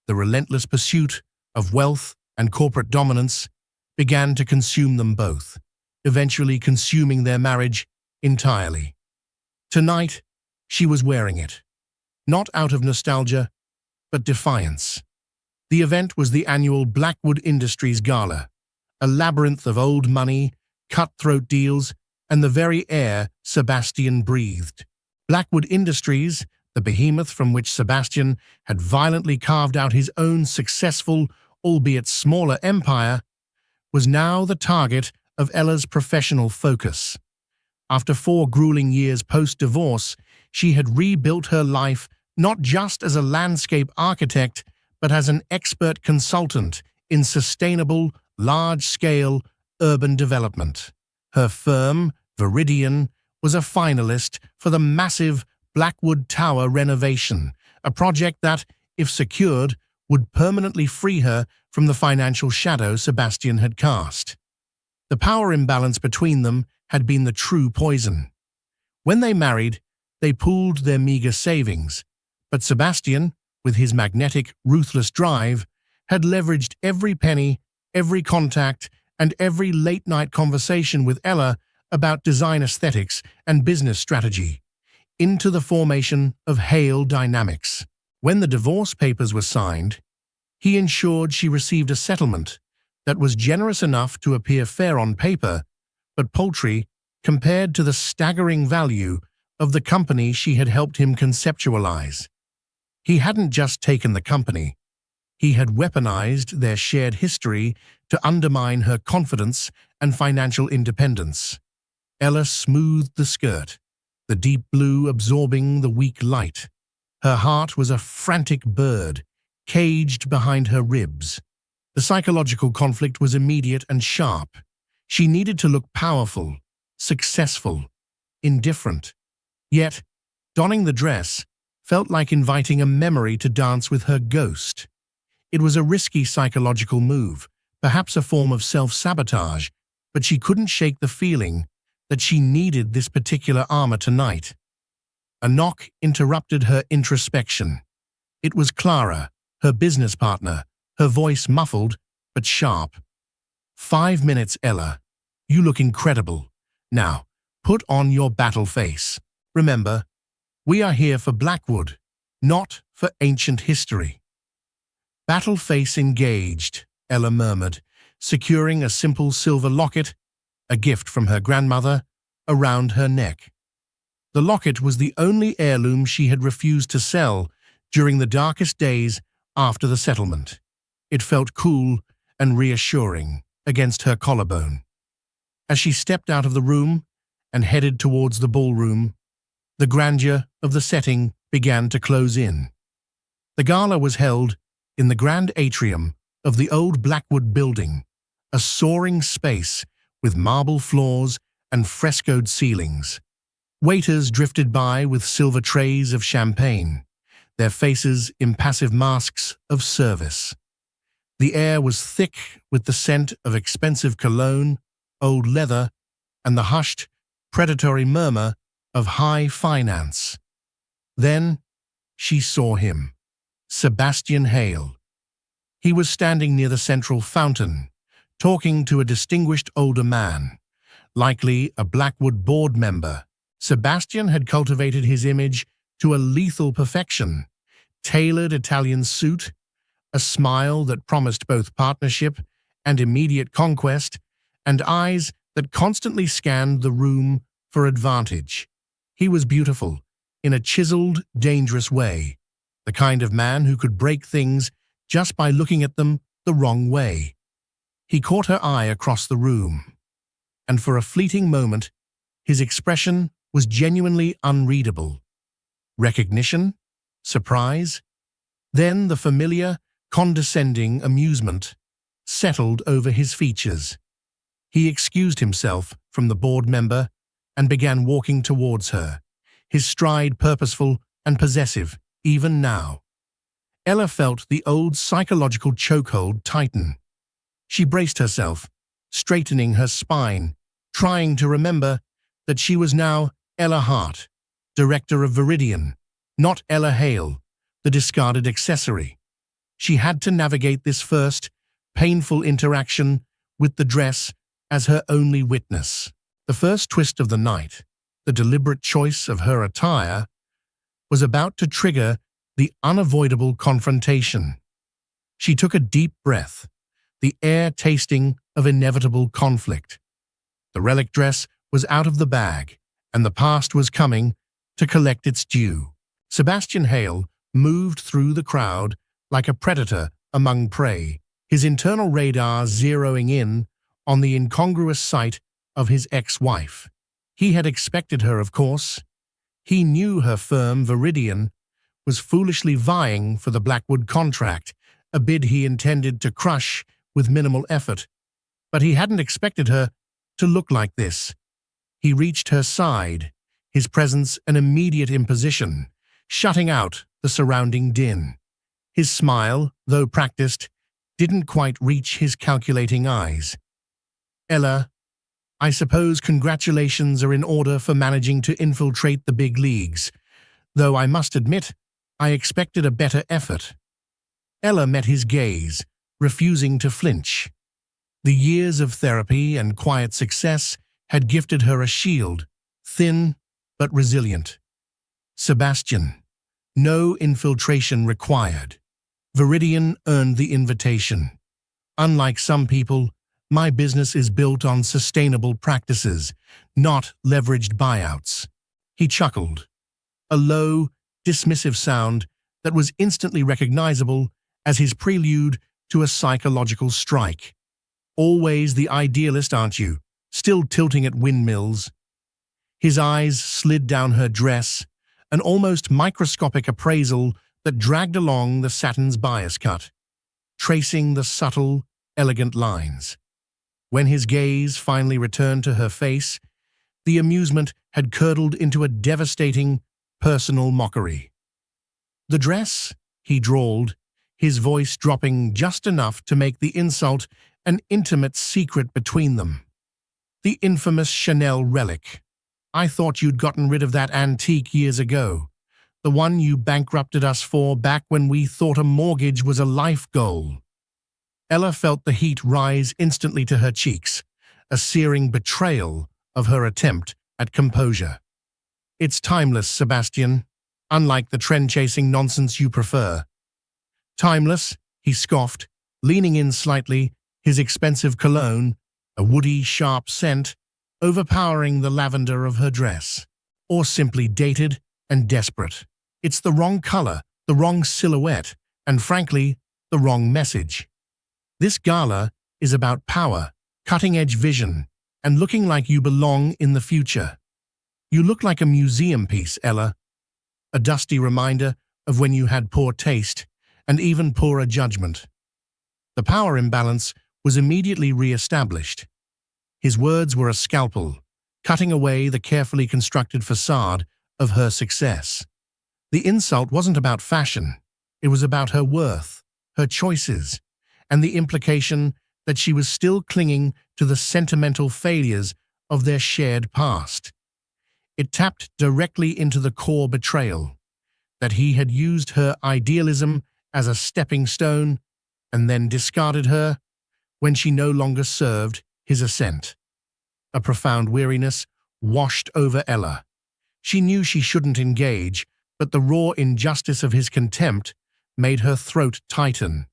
the relentless pursuit of wealth and corporate dominance, began to consume them both, eventually consuming their marriage entirely. Tonight, she was wearing it, not out of nostalgia, but defiance. The event was the annual Blackwood Industries Gala, a labyrinth of old money, cutthroat deals, and the very air Sebastian breathed. Blackwood Industries, the behemoth from which Sebastian had violently carved out his own successful, albeit smaller empire, was now the target of Ella's professional focus. After 4 grueling years post-divorce, she had rebuilt her life not just as a landscape architect, but as an expert consultant in sustainable, large-scale urban development. Her firm, Viridian, was a finalist for the massive Blackwood Tower renovation, a project that, if secured, would permanently free her from the financial shadow Sebastian had cast. The power imbalance between them had been the true poison. When they married, they pooled their meager savings, but Sebastian, with his magnetic, ruthless drive, had leveraged every penny, every contact, and every late-night conversation with Ella about design aesthetics and business strategy into the formation of Hale Dynamics. When the divorce papers were signed, he ensured she received a settlement that was generous enough to appear fair on paper, but paltry compared to the staggering value of the company she had helped him conceptualize. He hadn't just taken the company, he had weaponized their shared history to undermine her confidence and financial independence. Ella smoothed the skirt, the deep blue absorbing the weak light. Her heart was a frantic bird, caged behind her ribs. The psychological conflict was immediate and sharp. She needed to look powerful, successful, indifferent. Yet, donning the dress felt like inviting a memory to dance with her ghost. It was a risky psychological move, perhaps a form of self-sabotage, but she couldn't shake the feeling that she needed this particular armor tonight. A knock interrupted her introspection. It was Clara, her business partner, her voice muffled but sharp. "5 minutes, Ella. You look incredible. Now, put on your battle face. Remember, we are here for Blackwood, not for ancient history." "Battle face engaged," Ella murmured, securing a simple silver locket, a gift from her grandmother, around her neck. The locket was the only heirloom she had refused to sell during the darkest days after the settlement. It felt cool and reassuring against her collarbone. As she stepped out of the room and headed towards the ballroom, the grandeur of the setting began to close in. The gala was held in the grand atrium of the old Blackwood building, a soaring space with marble floors and frescoed ceilings. Waiters drifted by with silver trays of champagne, their faces impassive masks of service. The air was thick with the scent of expensive cologne, old leather, and the hushed, predatory murmur of high finance. Then she saw him, Sebastian Hale. He was standing near the central fountain, talking to a distinguished older man, likely a Blackwood board member. Sebastian had cultivated his image to a lethal perfection: tailored Italian suit, a smile that promised both partnership and immediate conquest, and eyes that constantly scanned the room for advantage. He was beautiful, in a chiseled, dangerous way, the kind of man who could break things just by looking at them the wrong way. He caught her eye across the room, and for a fleeting moment, his expression was genuinely unreadable. Recognition? Surprise? Then the familiar, condescending amusement settled over his features. He excused himself from the board member and began walking towards her, his stride purposeful and possessive even now. Ella felt the old psychological chokehold tighten. She braced herself, straightening her spine, trying to remember that she was now Ella Hart, director of Viridian, not Ella Hale, the discarded accessory. She had to navigate this first, painful interaction with the dress as her only witness. The first twist of the night, the deliberate choice of her attire, was about to trigger the unavoidable confrontation. She took a deep breath, the air tasting of inevitable conflict. The relic dress was out of the bag, and the past was coming to collect its due. Sebastian Hale moved through the crowd like a predator among prey, his internal radar zeroing in on the incongruous sight of his ex-wife. He had expected her, of course. He knew her firm, Viridian, was foolishly vying for the Blackwood contract, a bid he intended to crush with minimal effort. But he hadn't expected her to look like this. He reached her side, his presence an immediate imposition, shutting out the surrounding din. His smile, though practiced, didn't quite reach his calculating eyes. "Ella, I suppose congratulations are in order for managing to infiltrate the big leagues, though I must admit I expected a better effort." Ella met his gaze, refusing to flinch. The years of therapy and quiet success had gifted her a shield, thin but resilient. "Sebastian, no infiltration required. Viridian earned the invitation. Unlike some people, my business is built on sustainable practices, not leveraged buyouts." He chuckled, a low, dismissive sound that was instantly recognizable as his prelude to a psychological strike. "Always the idealist, aren't you? Still tilting at windmills." His eyes slid down her dress, an almost microscopic appraisal that dragged along the satin's bias cut, tracing the subtle, elegant lines. When his gaze finally returned to her face, the amusement had curdled into a devastating, personal mockery. "The dress?" he drawled, his voice dropping just enough to make the insult an intimate secret between them. "The infamous Chanel relic. I thought you'd gotten rid of that antique years ago. The one you bankrupted us for back when we thought a mortgage was a life goal." Ella felt the heat rise instantly to her cheeks, a searing betrayal of her attempt at composure. "It's timeless, Sebastian, unlike the trend-chasing nonsense you prefer." "Timeless?" he scoffed, leaning in slightly, his expensive cologne, a woody, sharp scent, overpowering the lavender of her dress. "Or simply dated and desperate. It's the wrong color, the wrong silhouette, and frankly, the wrong message. This gala is about power, cutting-edge vision, and looking like you belong in the future. You look like a museum piece, Ella." A dusty reminder of when you had poor taste and even poorer judgment. The power imbalance was immediately re-established. His words were a scalpel, cutting away the carefully constructed facade of her success. The insult wasn't about fashion. It was about her worth, her choices, and the implication that she was still clinging to the sentimental failures of their shared past. It tapped directly into the core betrayal, that he had used her idealism as a stepping stone and then discarded her when she no longer served his ascent. A profound weariness washed over Ella. She knew she shouldn't engage, but the raw injustice of his contempt made her throat tighten.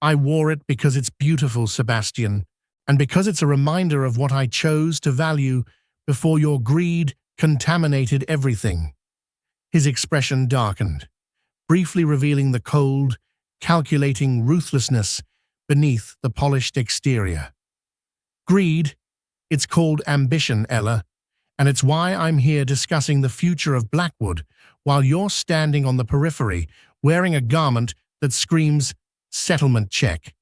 "I wore it because it's beautiful, Sebastian, and because it's a reminder of what I chose to value before your greed contaminated everything." His expression darkened, briefly revealing the cold, calculating ruthlessness beneath the polished exterior. "Greed? It's called ambition, Ella, and it's why I'm here discussing the future of Blackwood while you're standing on the periphery wearing a garment that screams settlement check."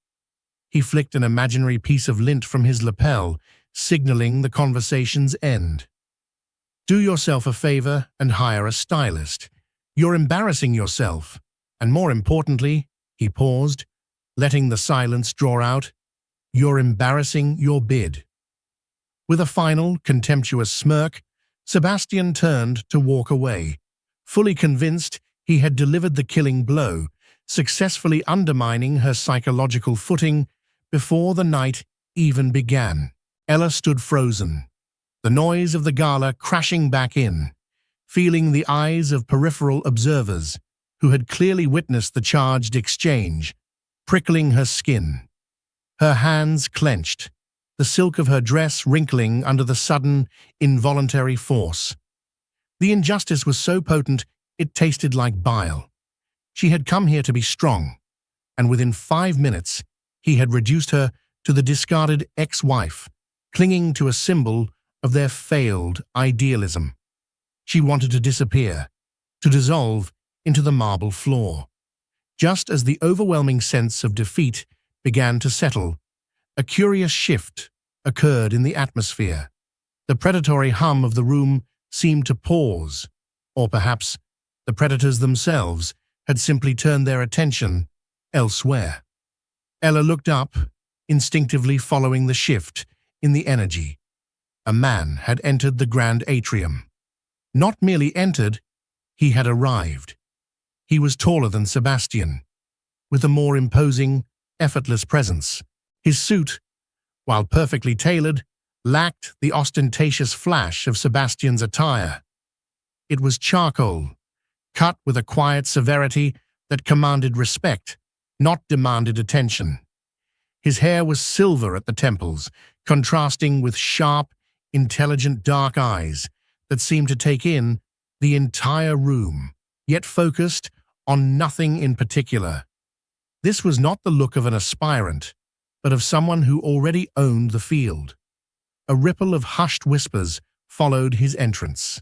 He flicked an imaginary piece of lint from his lapel, signaling the conversation's end. "Do yourself a favor and hire a stylist. You're embarrassing yourself. And more importantly," he paused, letting the silence draw out, "you're embarrassing your bid." With a final, contemptuous smirk, Sebastian turned to walk away, fully convinced he had delivered the killing blow, successfully undermining her psychological footing before the night even began. Ella stood frozen, the noise of the gala crashing back in, feeling the eyes of peripheral observers who had clearly witnessed the charged exchange, prickling her skin. Her hands clenched, the silk of her dress wrinkling under the sudden, involuntary force. The injustice was so potent it tasted like bile. She had come here to be strong, and within 5 minutes he had reduced her to the discarded ex-wife, clinging to a symbol of their failed idealism. She wanted to disappear, to dissolve into the marble floor. Just as the overwhelming sense of defeat began to settle, a curious shift occurred in the atmosphere. The predatory hum of the room seemed to pause, or perhaps the predators themselves had simply turned their attention elsewhere. Ella looked up, instinctively following the shift in the energy. A man had entered the grand atrium. Not merely entered, he had arrived. He was taller than Sebastian, with a more imposing, effortless presence. His suit, while perfectly tailored, lacked the ostentatious flash of Sebastian's attire. It was charcoal, cut with a quiet severity that commanded respect, not demanded attention. His hair was silver at the temples, contrasting with sharp, intelligent dark eyes that seemed to take in the entire room, yet focused on nothing in particular. This was not the look of an aspirant, but of someone who already owned the field. A ripple of hushed whispers followed his entrance.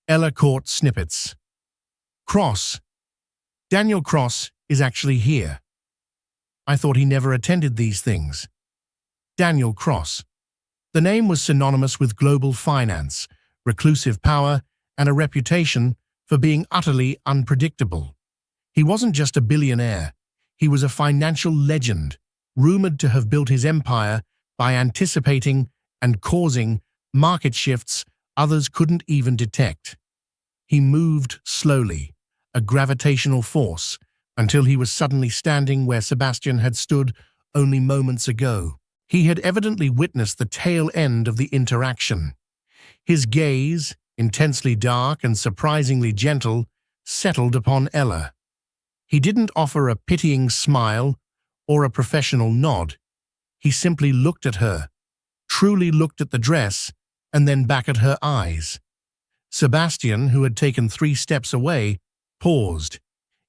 Ella caught snippets. "Cross. Daniel Cross is actually here. I thought he never attended these things." Daniel Cross. The name was synonymous with global finance, reclusive power, and a reputation for being utterly unpredictable. He wasn't just a billionaire. He was a financial legend, rumored to have built his empire by anticipating and causing market shifts others couldn't even detect. He moved slowly, a gravitational force, until he was suddenly standing where Sebastian had stood only moments ago. He had evidently witnessed the tail end of the interaction. His gaze, intensely dark and surprisingly gentle, settled upon Ella. He didn't offer a pitying smile or a professional nod. He simply looked at her, truly looked at the dress, and then back at her eyes. Sebastian, who had taken 3 steps away, paused,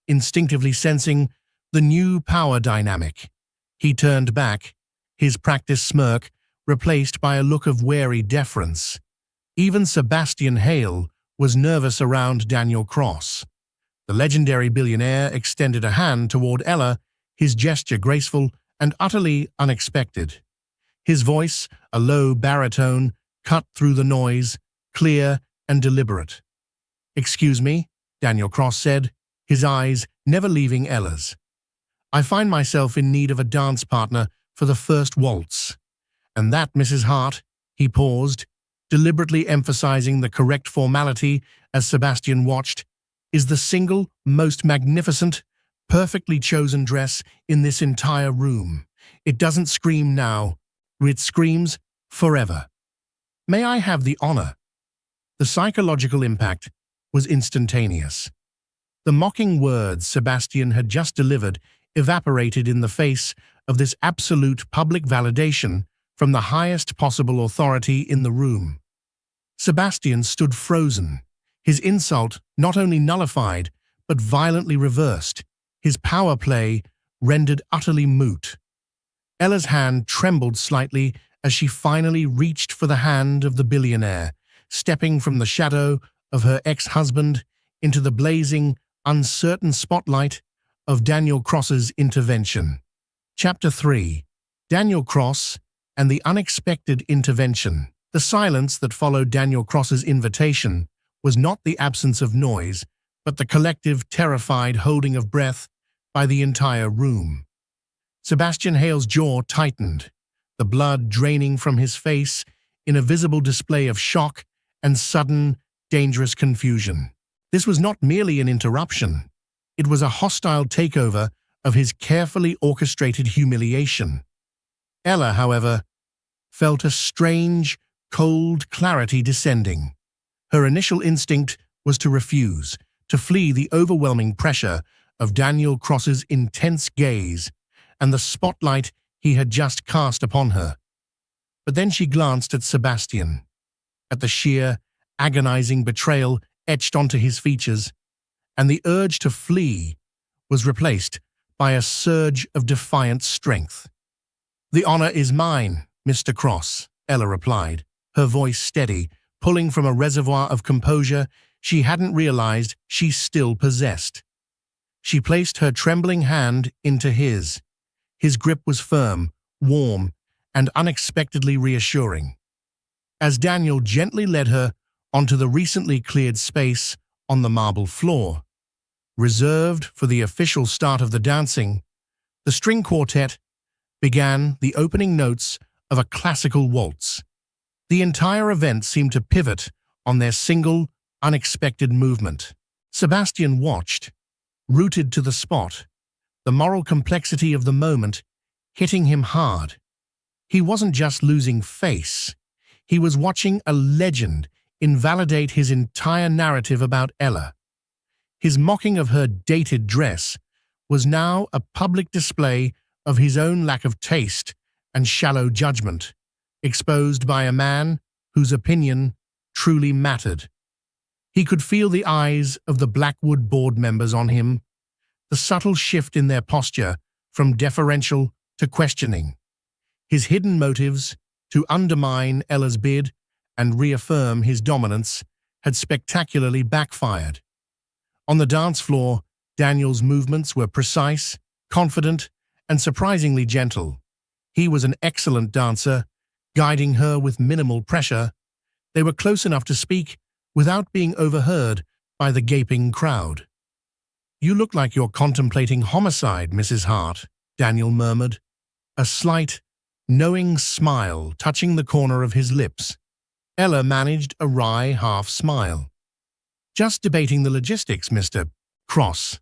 instinctively sensing the new power dynamic. He turned back, his practiced smirk replaced by a look of wary deference. Even Sebastian Hale was nervous around Daniel Cross. The legendary billionaire extended a hand toward Ella, his gesture graceful and utterly unexpected. His voice, a low baritone, cut through the noise, clear and deliberate. "Excuse me," Daniel Cross said, his eyes never leaving Ella's. "I find myself in need of a dance partner for the first waltz." "And that, Mrs. Hart," he paused, deliberately emphasizing the correct formality as Sebastian watched, "is the single most magnificent, perfectly chosen dress in this entire room. It doesn't scream now, it screams forever. May I have the honor?" The psychological impact was instantaneous. The mocking words Sebastian had just delivered evaporated in the face of this absolute public validation from the highest possible authority in the room. Sebastian stood frozen, his insult not only nullified, but violently reversed, his power play rendered utterly moot. Ella's hand trembled slightly as she finally reached for the hand of the billionaire, stepping from the shadow of her ex-husband into the blazing, uncertain spotlight of Daniel Cross's intervention. Chapter 3. Daniel Cross and the Unexpected Intervention. The silence that followed Daniel Cross's invitation was not the absence of noise, but the collective, terrified holding of breath by the entire room. Sebastian Hale's jaw tightened, the blood draining from his face in a visible display of shock and sudden, dangerous confusion. This was not merely an interruption. It was a hostile takeover of his carefully orchestrated humiliation. Ella, however, felt a strange, cold clarity descending. Her initial instinct was to refuse, to flee the overwhelming pressure of Daniel Cross's intense gaze and the spotlight he had just cast upon her. But then she glanced at Sebastian, at the sheer, agonizing betrayal etched onto his features, and the urge to flee was replaced by a surge of defiant strength. "The honor is mine, Mr. Cross," Ella replied, her voice steady, pulling from a reservoir of composure she hadn't realized she still possessed. She placed her trembling hand into his. His grip was firm, warm, and unexpectedly reassuring. As Daniel gently led her onto the recently cleared space on the marble floor, reserved for the official start of the dancing, the string quartet began the opening notes of a classical waltz. The entire event seemed to pivot on their single, unexpected movement. Sebastian watched, rooted to the spot, the moral complexity of the moment hitting him hard. He wasn't just losing face. He was watching a legend invalidate his entire narrative about Ella. His mocking of her dated dress was now a public display of his own lack of taste and shallow judgment, exposed by a man whose opinion truly mattered. He could feel the eyes of the Blackwood board members on him, the subtle shift in their posture from deferential to questioning. His hidden motives to undermine Ella's bid and reaffirm his dominance had spectacularly backfired. On the dance floor, Daniel's movements were precise, confident, and surprisingly gentle. He was an excellent dancer, guiding her with minimal pressure. They were close enough to speak without being overheard by the gaping crowd. "You look like you're contemplating homicide, Mrs. Hart," Daniel murmured, a slight, knowing smile touching the corner of his lips. Ella managed a wry half-smile. "Just debating the logistics, Mr. Cross.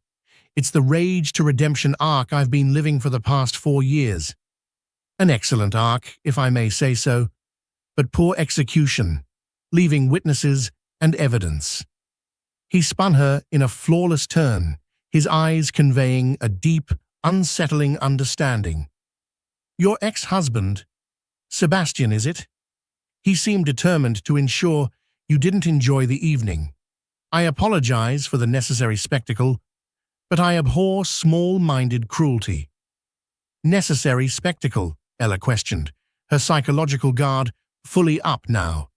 It's the rage to redemption arc I've been living for the past 4 years. An excellent arc, if I may say so, but poor execution, leaving witnesses and evidence." He spun her in a flawless turn, his eyes conveying a deep, unsettling understanding. "Your ex-husband, Sebastian, is it? He seemed determined to ensure you didn't enjoy the evening. I apologize for the necessary spectacle, but I abhor small-minded cruelty." "Necessary spectacle?" Ella questioned, her psychological guard fully up now.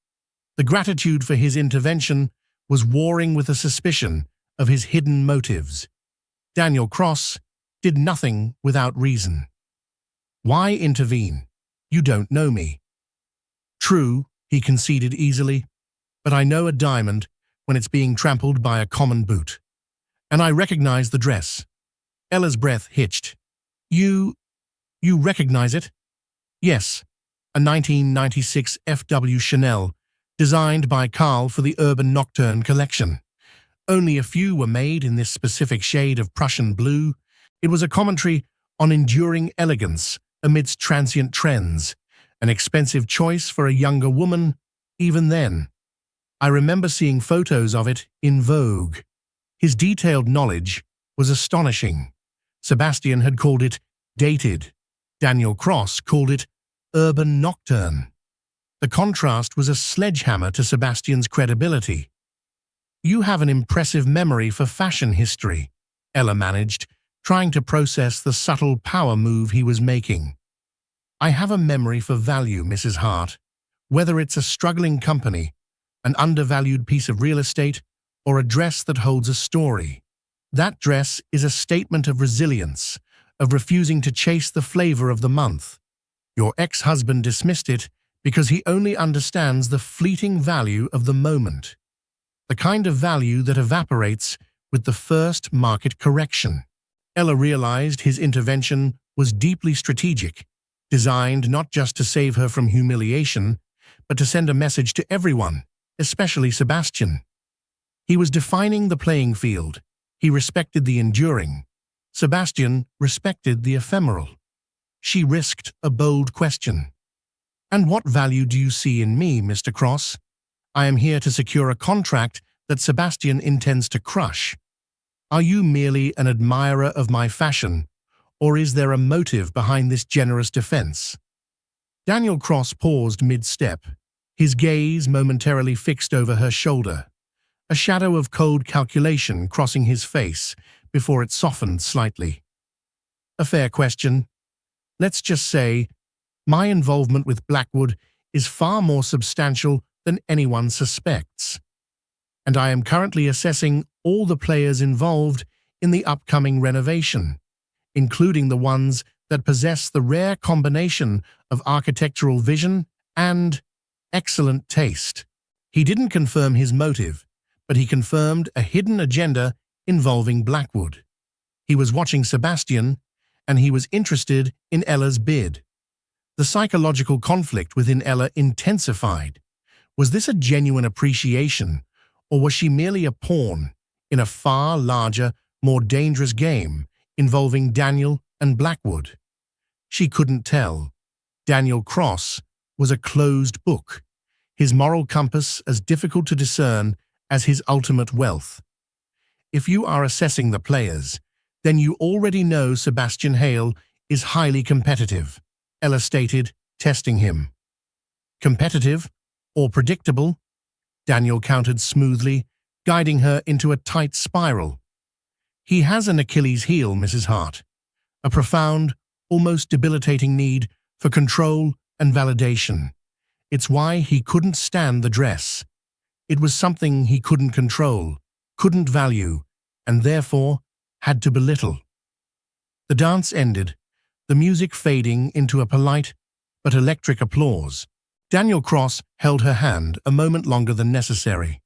The gratitude for his intervention was warring with a suspicion of his hidden motives. Daniel Cross did nothing without reason. Why intervene? You don't know me. True, he conceded easily, but I know a diamond when it's being trampled by a common boot. And I recognize the dress. Ella's breath hitched. You recognize it? Yes, a 1996 FW Chanel, designed by Carl for the Urban Nocturne collection. Only a few were made in this specific shade of Prussian blue. It was a commentary on enduring elegance amidst transient trends, an expensive choice for a younger woman, even then. I remember seeing photos of it in Vogue. His detailed knowledge was astonishing. Sebastian had called it dated. Daniel Cross called it urban nocturne. The contrast was a sledgehammer to Sebastian's credibility. You have an impressive memory for fashion history, Ella managed, trying to process the subtle power move he was making. I have a memory for value, Mrs. Hart, whether it's a struggling company, an undervalued piece of real estate, or a dress that holds a story. That dress is a statement of resilience, of refusing to chase the flavor of the month. Your ex-husband dismissed it because he only understands the fleeting value of the moment, the kind of value that evaporates with the first market correction. Ella realized his intervention was deeply strategic, designed not just to save her from humiliation, but to send a message to everyone, especially Sebastian. He was defining the playing field. He respected the enduring. Sebastian respected the ephemeral. She risked a bold question. And what value do you see in me, Mr. Cross? I am here to secure a contract that Sebastian intends to crush. Are you merely an admirer of my fashion, or is there a motive behind this generous defense? Daniel Cross paused mid-step, his gaze momentarily fixed over her shoulder, a shadow of cold calculation crossing his face before it softened slightly. A fair question. Let's just say, my involvement with Blackwood is far more substantial than anyone suspects, and I am currently assessing all the players involved in the upcoming renovation, including the ones that possess the rare combination of architectural vision and excellent taste. He didn't confirm his motive, but he confirmed a hidden agenda involving Blackwood. He was watching Sebastian, and he was interested in Ella's bid. The psychological conflict within Ella intensified. Was this a genuine appreciation, or was she merely a pawn in a far larger, more dangerous game involving Daniel and Blackwood? She couldn't tell. Daniel Cross was a closed book, his moral compass as difficult to discern as his ultimate wealth. If you are assessing the players, then you already know Sebastian Hale is highly competitive, Ella stated, testing him. Competitive or predictable? Daniel countered smoothly, guiding her into a tight spiral. He has an Achilles heel, Mrs. Hart, a profound, almost debilitating need for control and validation. It's why he couldn't stand the dress. It was something he couldn't control, couldn't value, and therefore had to belittle. The dance ended, the music fading into a polite but electric applause. Daniel Cross held her hand a moment longer than necessary.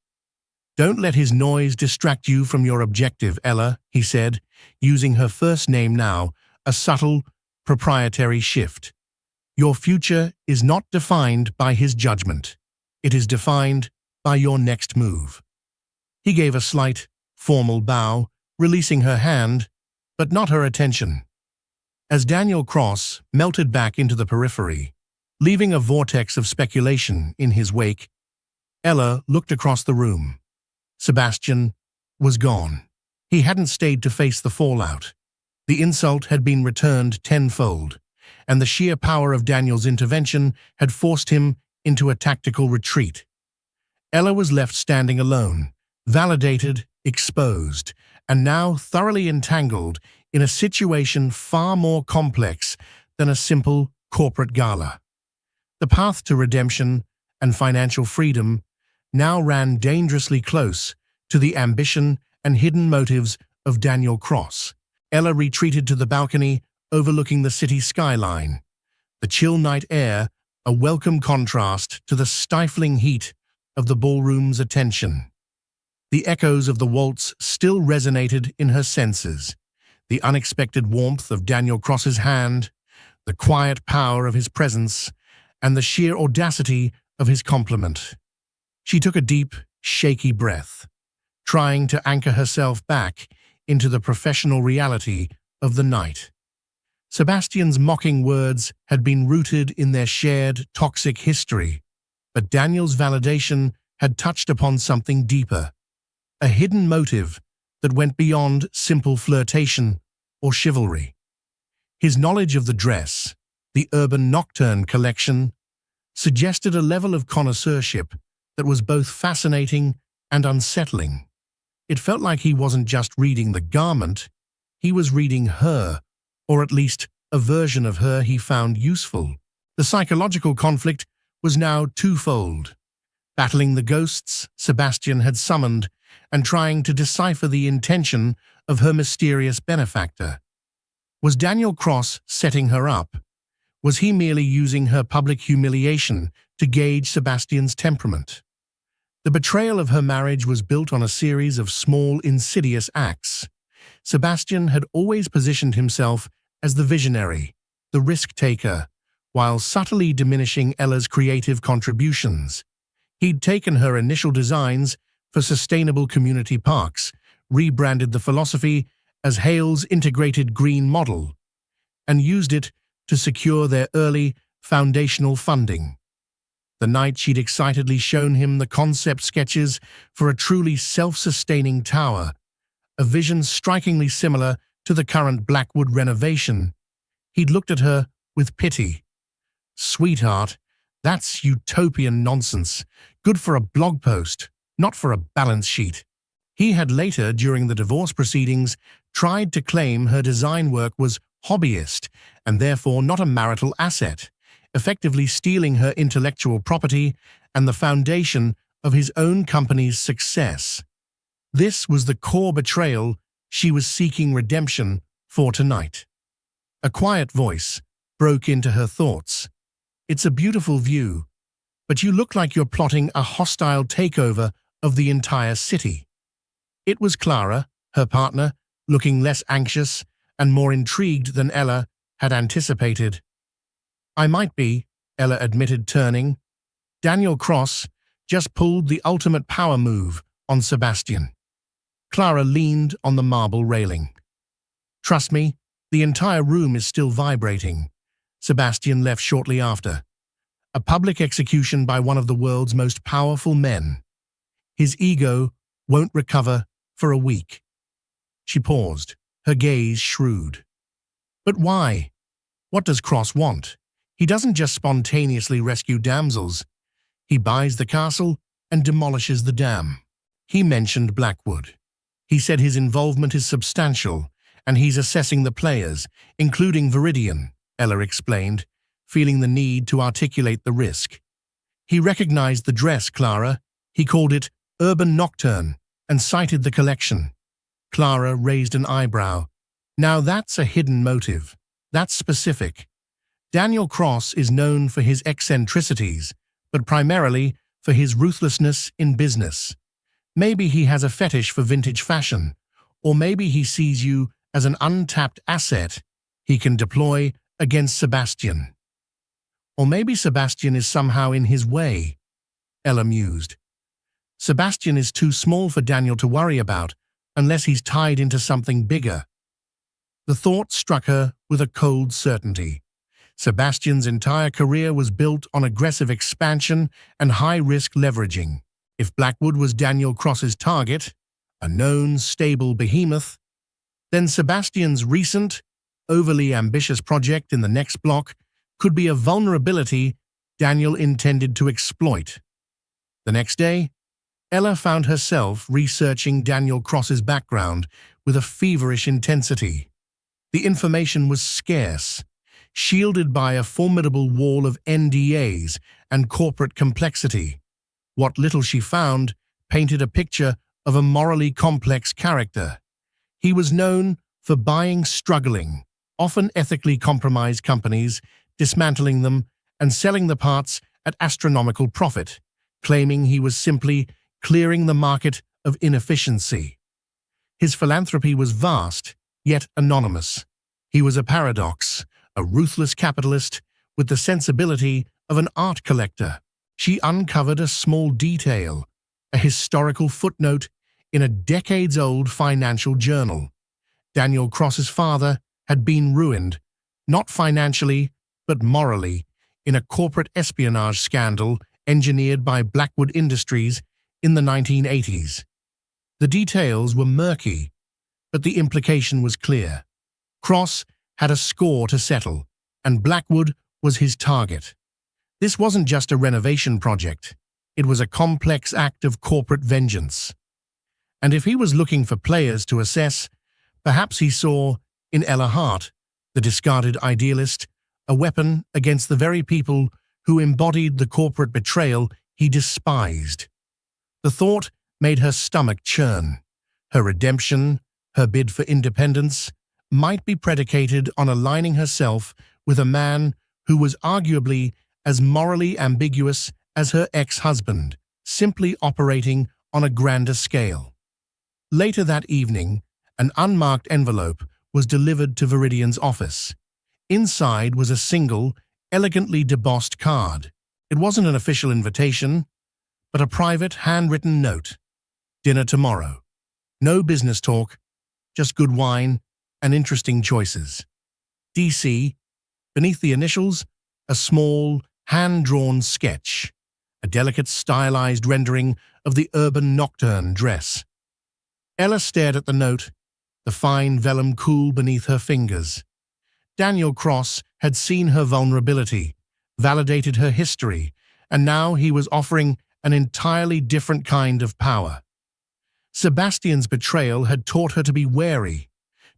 Don't let his noise distract you from your objective, Ella, he said, using her first name now, a subtle, proprietary shift. Your future is not defined by his judgment. It is defined by your next move. He gave a slight, formal bow, releasing her hand, but not her attention. As Daniel Cross melted back into the periphery, leaving a vortex of speculation in his wake, Ella looked across the room. Sebastian was gone. He hadn't stayed to face the fallout. The insult had been returned tenfold, and the sheer power of Daniel's intervention had forced him into a tactical retreat. Ella was left standing alone, validated, exposed, and now thoroughly entangled in a situation far more complex than a simple corporate gala. The path to redemption and financial freedom now ran dangerously close to the ambition and hidden motives of Daniel Cross. Ella retreated to the balcony overlooking the city skyline. The chill night air, a welcome contrast to the stifling heat of the ballroom's attention. The echoes of the waltz still resonated in her senses. The unexpected warmth of Daniel Cross's hand, the quiet power of his presence, and the sheer audacity of his compliment. She took a deep, shaky breath, trying to anchor herself back into the professional reality of the night. Sebastian's mocking words had been rooted in their shared, toxic history, but Daniel's validation had touched upon something deeper, a hidden motive that went beyond simple flirtation or chivalry. His knowledge of the dress, the Urban Nocturne collection, suggested a level of connoisseurship that was both fascinating and unsettling. It felt like he wasn't just reading the garment, he was reading her, or at least a version of her he found useful. The psychological conflict was now twofold, battling the ghosts Sebastian had summoned and trying to decipher the intention of her mysterious benefactor. Was Daniel Cross setting her up? Was he merely using her public humiliation to gauge Sebastian's temperament? The betrayal of her marriage was built on a series of small, insidious acts. Sebastian had always positioned himself as the visionary, the risk-taker, while subtly diminishing Ella's creative contributions. He'd taken her initial designs for sustainable community parks, rebranded the philosophy as Hale's integrated green model, and used it to secure their early, foundational funding. The night she'd excitedly shown him the concept sketches for a truly self-sustaining tower, a vision strikingly similar to the current Blackwood renovation, he'd looked at her with pity. "Sweetheart, that's utopian nonsense, good for a blog post, not for a balance sheet." He had later, during the divorce proceedings, tried to claim her design work was hobbyist and therefore not a marital asset, effectively stealing her intellectual property and the foundation of his own company's success. This was the core betrayal she was seeking redemption for tonight. A quiet voice broke into her thoughts. "It's a beautiful view, but you look like you're plotting a hostile takeover of the entire city." It was Clara, her partner, looking less anxious and more intrigued than Ella had anticipated. "I might be," Ella admitted, turning. Daniel Cross just pulled the ultimate power move on Sebastian. Clara leaned on the marble railing. "Trust me, the entire room is still vibrating." Sebastian left shortly after. A public execution by one of the world's most powerful men. His ego won't recover for a week. She paused, her gaze shrewd. "But why? What does Cross want? He doesn't just spontaneously rescue damsels. He buys the castle and demolishes the dam." He mentioned Blackwood. He said his involvement is substantial, and he's assessing the players, including Viridian, Ella explained, feeling the need to articulate the risk. "He recognized the dress, Clara. He called it Urban Nocturne and cited the collection." Clara raised an eyebrow. "Now that's a hidden motive. That's specific. Daniel Cross is known for his eccentricities, but primarily for his ruthlessness in business. Maybe he has a fetish for vintage fashion, or maybe he sees you as an untapped asset he can deploy against Sebastian. Or maybe Sebastian is somehow in his way," Ella mused. "Sebastian is too small for Daniel to worry about unless he's tied into something bigger." The thought struck her with a cold certainty. Sebastian's entire career was built on aggressive expansion and high-risk leveraging. If Blackwood was Daniel Cross's target, a known, stable behemoth, then Sebastian's recent, overly ambitious project in the next block could be a vulnerability Daniel intended to exploit. The next day, Ella found herself researching Daniel Cross's background with a feverish intensity. The information was scarce, shielded by a formidable wall of NDAs and corporate complexity. What little she found painted a picture of a morally complex character. He was known for buying struggling, often ethically compromised companies, dismantling them, and selling the parts at astronomical profit, claiming he was simply clearing the market of inefficiency. His philanthropy was vast, yet anonymous. He was a paradox, a ruthless capitalist with the sensibility of an art collector. She uncovered a small detail, a historical footnote in a decades-old financial journal. Daniel Cross's father had been ruined, not financially, but morally, in a corporate espionage scandal engineered by Blackwood Industries in the 1980s. The details were murky, but the implication was clear. Cross had a score to settle, and Blackwood was his target. This wasn't just a renovation project. It was a complex act of corporate vengeance. And if he was looking for players to assess, perhaps he saw, in Ella Hart, the discarded idealist, a weapon against the very people who embodied the corporate betrayal he despised. The thought made her stomach churn. Her redemption, her bid for independence, might be predicated on aligning herself with a man who was arguably as morally ambiguous as her ex-husband, simply operating on a grander scale. Later that evening, an unmarked envelope was delivered to Viridian's office. Inside was a single, elegantly debossed card. It wasn't an official invitation, but a private, handwritten note. Dinner tomorrow. No business talk, just good wine and interesting choices. DC, beneath the initials, a small, hand-drawn sketch, a delicate stylized rendering of the urban nocturne dress. Ella stared at the note, the fine vellum cool beneath her fingers. Daniel Cross had seen her vulnerability, validated her history, and now he was offering an entirely different kind of power. Sebastian's betrayal had taught her to be wary,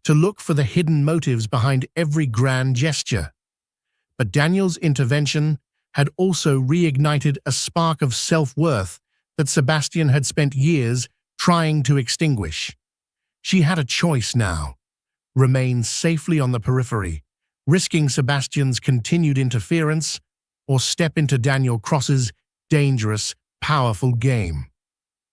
to look for the hidden motives behind every grand gesture. But Daniel's intervention had also reignited a spark of self-worth that Sebastian had spent years trying to extinguish. She had a choice now: remain safely on the periphery, risking Sebastian's continued interference, or step into Daniel Cross's dangerous, powerful game.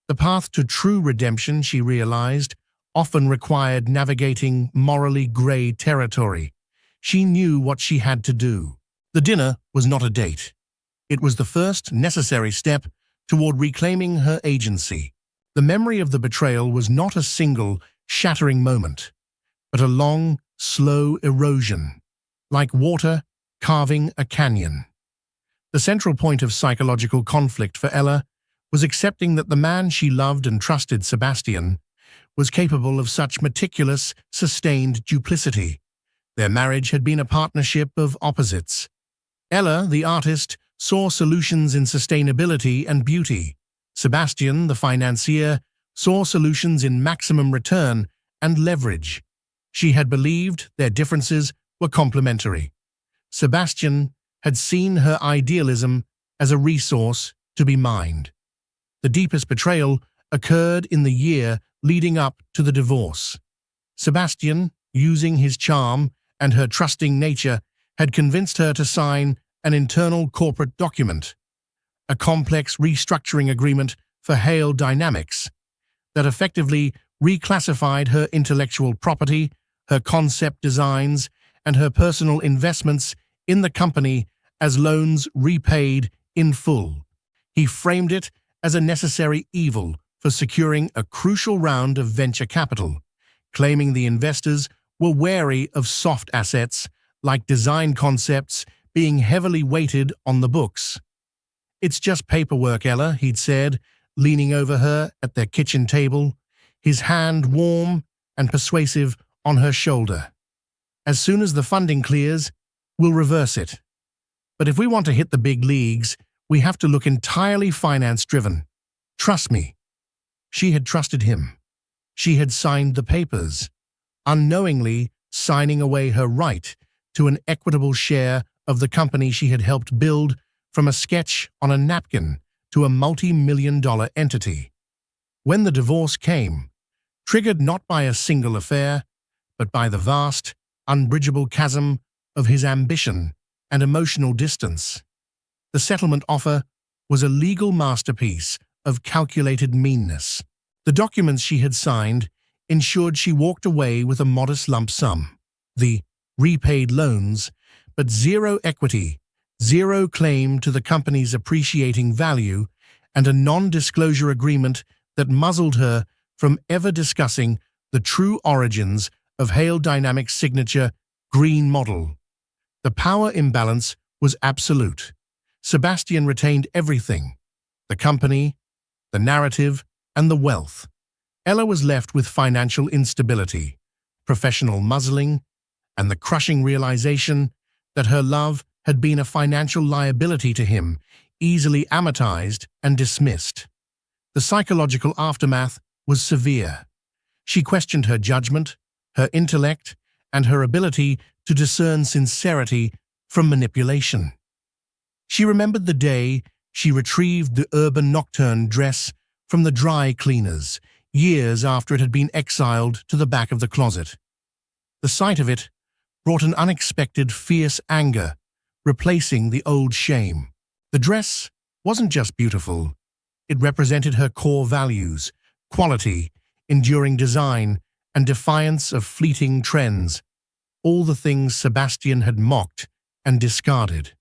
The path to true redemption, she realized, often required navigating morally gray territory. She knew what she had to do. The dinner was not a date. It was the first necessary step toward reclaiming her agency. The memory of the betrayal was not a single, shattering moment, but a long, slow erosion, like water carving a canyon. The central point of psychological conflict for Ella was accepting that the man she loved and trusted, Sebastian, was capable of such meticulous, sustained duplicity. Their marriage had been a partnership of opposites. Ella, the artist, saw solutions in sustainability and beauty. Sebastian, the financier, saw solutions in maximum return and leverage. She had believed their differences were complementary. Sebastian had seen her idealism as a resource to be mined. The deepest betrayal occurred in the year leading up to the divorce. Sebastian, using his charm and her trusting nature, had convinced her to sign an internal corporate document, a complex restructuring agreement for Hale Dynamics that effectively reclassified her intellectual property, her concept designs, and her personal investments in the company as loans repaid in full. He framed it as a necessary evil for securing a crucial round of venture capital, claiming the investors were wary of soft assets like design concepts being heavily weighted on the books. "It's just paperwork, Ella," he'd said, leaning over her at their kitchen table, his hand warm and persuasive on her shoulder. "As soon as the funding clears, we'll reverse it. But if we want to hit the big leagues, we have to look entirely finance-driven. Trust me." She had trusted him. She had signed the papers, unknowingly signing away her right to an equitable share of the company she had helped build from a sketch on a napkin to a multi-million-dollar entity. When the divorce came, triggered not by a single affair, but by the vast, unbridgeable chasm of his ambition and emotional distance, the settlement offer was a legal masterpiece of calculated meanness. The documents she had signed ensured she walked away with a modest lump sum, the repaid loans, but zero equity, zero claim to the company's appreciating value, and a non-disclosure agreement that muzzled her from ever discussing the true origins of Hale Dynamics' signature green model. The power imbalance was absolute. Sebastian retained everything: the company, the narrative, and the wealth. Ella was left with financial instability, professional muzzling, and the crushing realization that her love had been a financial liability to him, easily amortized and dismissed. The psychological aftermath was severe. She questioned her judgment, her intellect, and her ability to discern sincerity from manipulation. She remembered the day she retrieved the Urban Nocturne dress from the dry cleaners, years after it had been exiled to the back of the closet. The sight of it brought an unexpected, fierce anger, replacing the old shame. The dress wasn't just beautiful. It represented her core values: quality, enduring design, and defiance of fleeting trends, all the things Sebastian had mocked and discarded.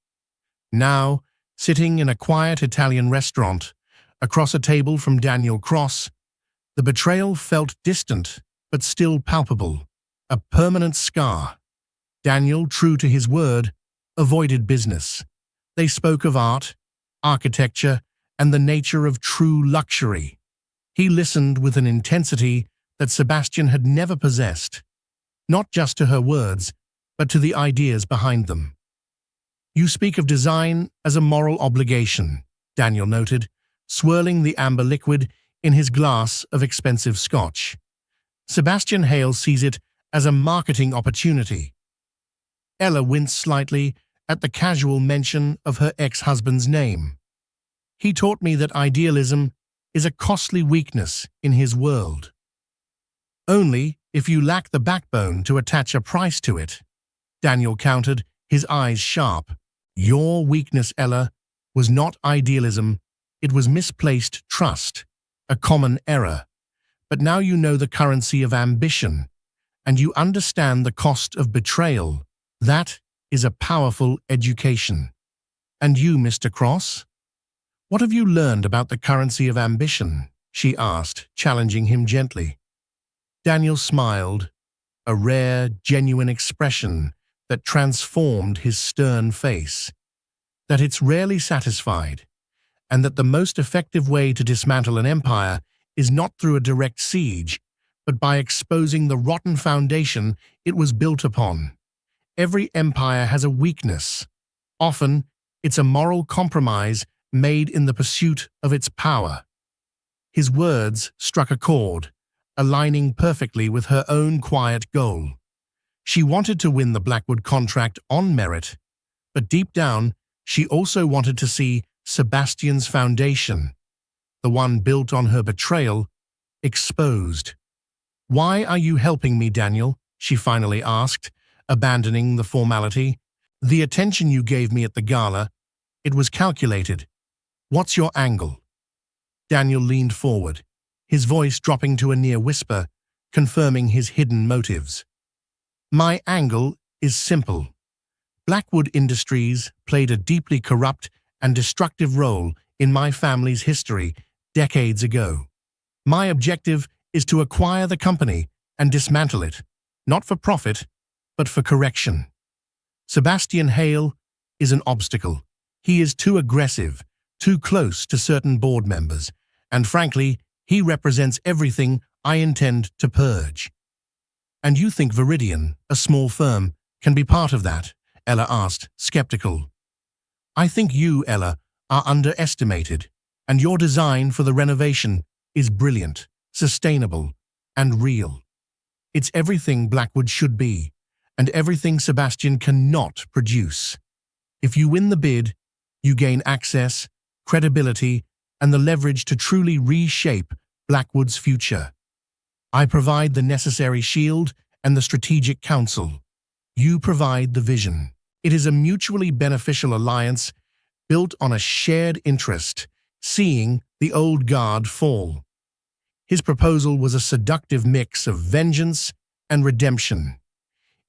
Now, sitting in a quiet Italian restaurant, across a table from Daniel Cross, the betrayal felt distant but still palpable, a permanent scar. Daniel, true to his word, avoided business. They spoke of art, architecture, and the nature of true luxury. He listened with an intensity that Sebastian had never possessed, not just to her words, but to the ideas behind them. "You speak of design as a moral obligation," Daniel noted, swirling the amber liquid in his glass of expensive scotch. Sebastian Hale sees it as a marketing opportunity. Ella winced slightly at the casual mention of her ex-husband's name. "He taught me that idealism is a costly weakness in his world. Only if you lack the backbone to attach a price to it," Daniel countered, his eyes sharp. "Your weakness, Ella, was not idealism, it was misplaced trust, a common error. But now you know the currency of ambition, and you understand the cost of betrayal. That is a powerful education. And you, Mr. Cross? What have you learned about the currency of ambition?" she asked, challenging him gently. Daniel smiled, a rare, genuine expression that transformed his stern face. That it's rarely satisfied, and that the most effective way to dismantle an empire is not through a direct siege, but by exposing the rotten foundation it was built upon. Every empire has a weakness. Often, it's a moral compromise made in the pursuit of its power. His words struck a chord, aligning perfectly with her own quiet goal. She wanted to win the Blackwood contract on merit, but deep down, she also wanted to see Sebastian's foundation, the one built on her betrayal, exposed. "Why are you helping me, Daniel?" she finally asked, abandoning the formality. "The attention you gave me at the gala, it was calculated. What's your angle?" Daniel leaned forward, his voice dropping to a near whisper, confirming his hidden motives. "My angle is simple. Blackwood Industries played a deeply corrupt and destructive role in my family's history decades ago. My objective is to acquire the company and dismantle it, not for profit, but for correction. Sebastian Hale is an obstacle. He is too aggressive, too close to certain board members, and frankly, he represents everything I intend to purge." "And you think Viridian, a small firm, can be part of that?" Ella asked, skeptical. "I think you, Ella, are underestimated, and your design for the renovation is brilliant, sustainable, and real. It's everything Blackwood should be, and everything Sebastian cannot produce. If you win the bid, you gain access, credibility, and the leverage to truly reshape Blackwood's future. I provide the necessary shield and the strategic counsel. You provide the vision. It is a mutually beneficial alliance built on a shared interest, seeing the old guard fall. His proposal was a seductive mix of vengeance and redemption.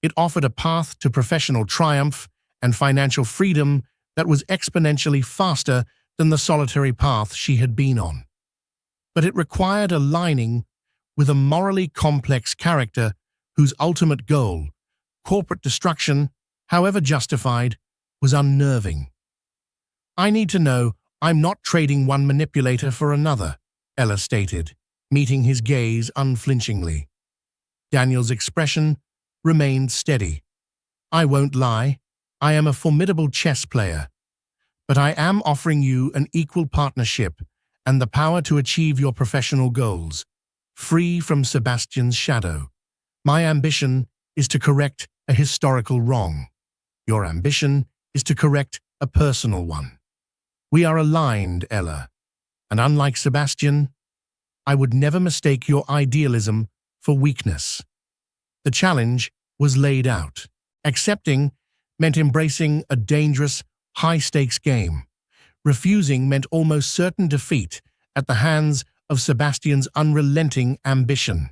It offered a path to professional triumph and financial freedom that was exponentially faster than the solitary path she had been on. But it required aligning with a morally complex character whose ultimate goal, corporate destruction, however justified, was unnerving. I need to know I'm not trading one manipulator for another, Ella stated, meeting his gaze unflinchingly. Daniel's expression remained steady. I won't lie, I am a formidable chess player, but I am offering you an equal partnership and the power to achieve your professional goals, free from Sebastian's shadow. My ambition is to correct a historical wrong. Your ambition is to correct a personal one. We are aligned, Ella, and unlike Sebastian, I would never mistake your idealism for weakness. The challenge was laid out. Accepting meant embracing a dangerous, high-stakes game. Refusing meant almost certain defeat at the hands of Sebastian's unrelenting ambition.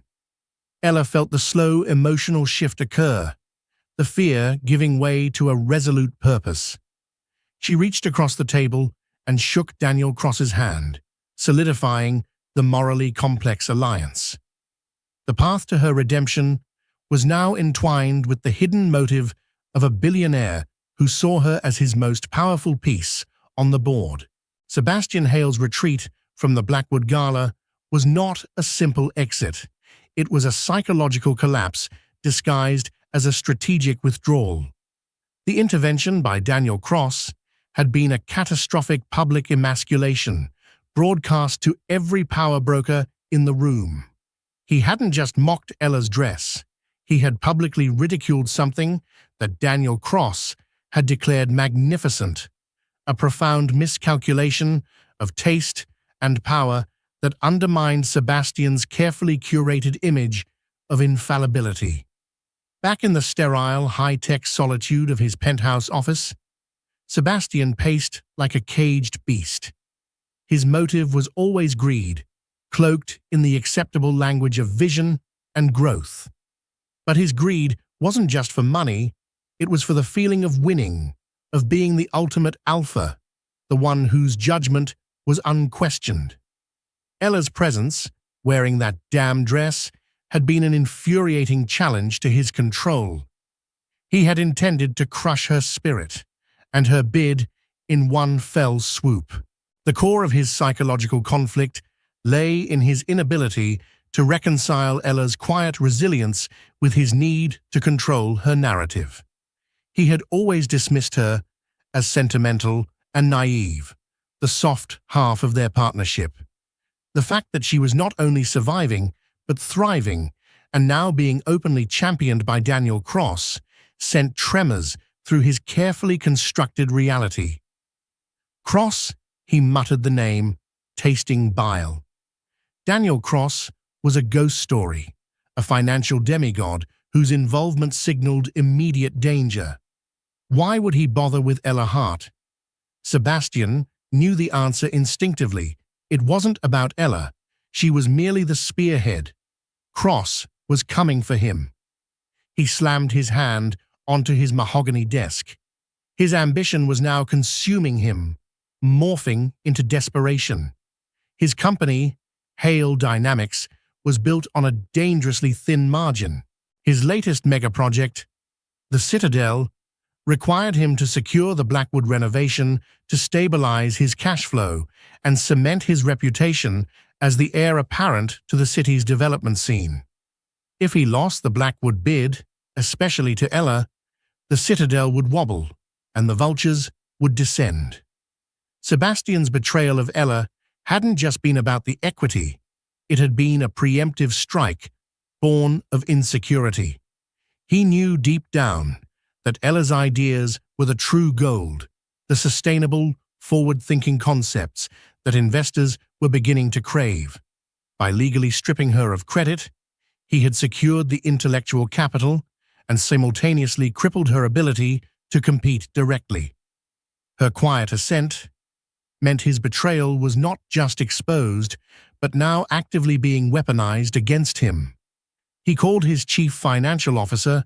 Ella felt the slow emotional shift occur, the fear giving way to a resolute purpose. She reached across the table and shook Daniel Cross's hand, solidifying the morally complex alliance. The path to her redemption was now entwined with the hidden motive of a billionaire who saw her as his most powerful piece on the board. Sebastian Hale's retreat from the Blackwood Gala was not a simple exit. It was a psychological collapse disguised as a strategic withdrawal. The intervention by Daniel Cross had been a catastrophic public emasculation, broadcast to every power broker in the room. He hadn't just mocked Ella's dress. He had publicly ridiculed something that Daniel Cross had declared magnificent, a profound miscalculation of taste and power that undermined Sebastian's carefully curated image of infallibility. Back in the sterile, high-tech solitude of his penthouse office, Sebastian paced like a caged beast. His motive was always greed, cloaked in the acceptable language of vision and growth. But his greed wasn't just for money, it was for the feeling of winning, of being the ultimate alpha, the one whose judgment was unquestioned. Ella's presence, wearing that damn dress, had been an infuriating challenge to his control. He had intended to crush her spirit and her bid in one fell swoop. The core of his psychological conflict lay in his inability to reconcile Ella's quiet resilience with his need to control her narrative. He had always dismissed her as sentimental and naive, the soft half of their partnership. The fact that she was not only surviving, but thriving, and now being openly championed by Daniel Cross, sent tremors through his carefully constructed reality. Cross, he muttered the name, tasting bile. Daniel Cross was a ghost story, a financial demigod whose involvement signaled immediate danger. Why would he bother with Ella Hart? Sebastian knew the answer instinctively. It wasn't about Ella. She was merely the spearhead. Cross was coming for him. He slammed his hand onto his mahogany desk. His ambition was now consuming him, morphing into desperation. His company, Hale Dynamics, was built on a dangerously thin margin. His latest mega-project, the Citadel, required him to secure the Blackwood renovation to stabilize his cash flow and cement his reputation as the heir apparent to the city's development scene. If he lost the Blackwood bid, especially to Ella, the Citadel would wobble and the vultures would descend. Sebastian's betrayal of Ella hadn't just been about the equity, it had been a preemptive strike born of insecurity. He knew deep down that Ella's ideas were the true gold, the sustainable, forward-thinking concepts that investors were beginning to crave. By legally stripping her of credit, he had secured the intellectual capital and simultaneously crippled her ability to compete directly. Her quiet assent meant his betrayal was not just exposed, but now actively being weaponized against him. He called his chief financial officer,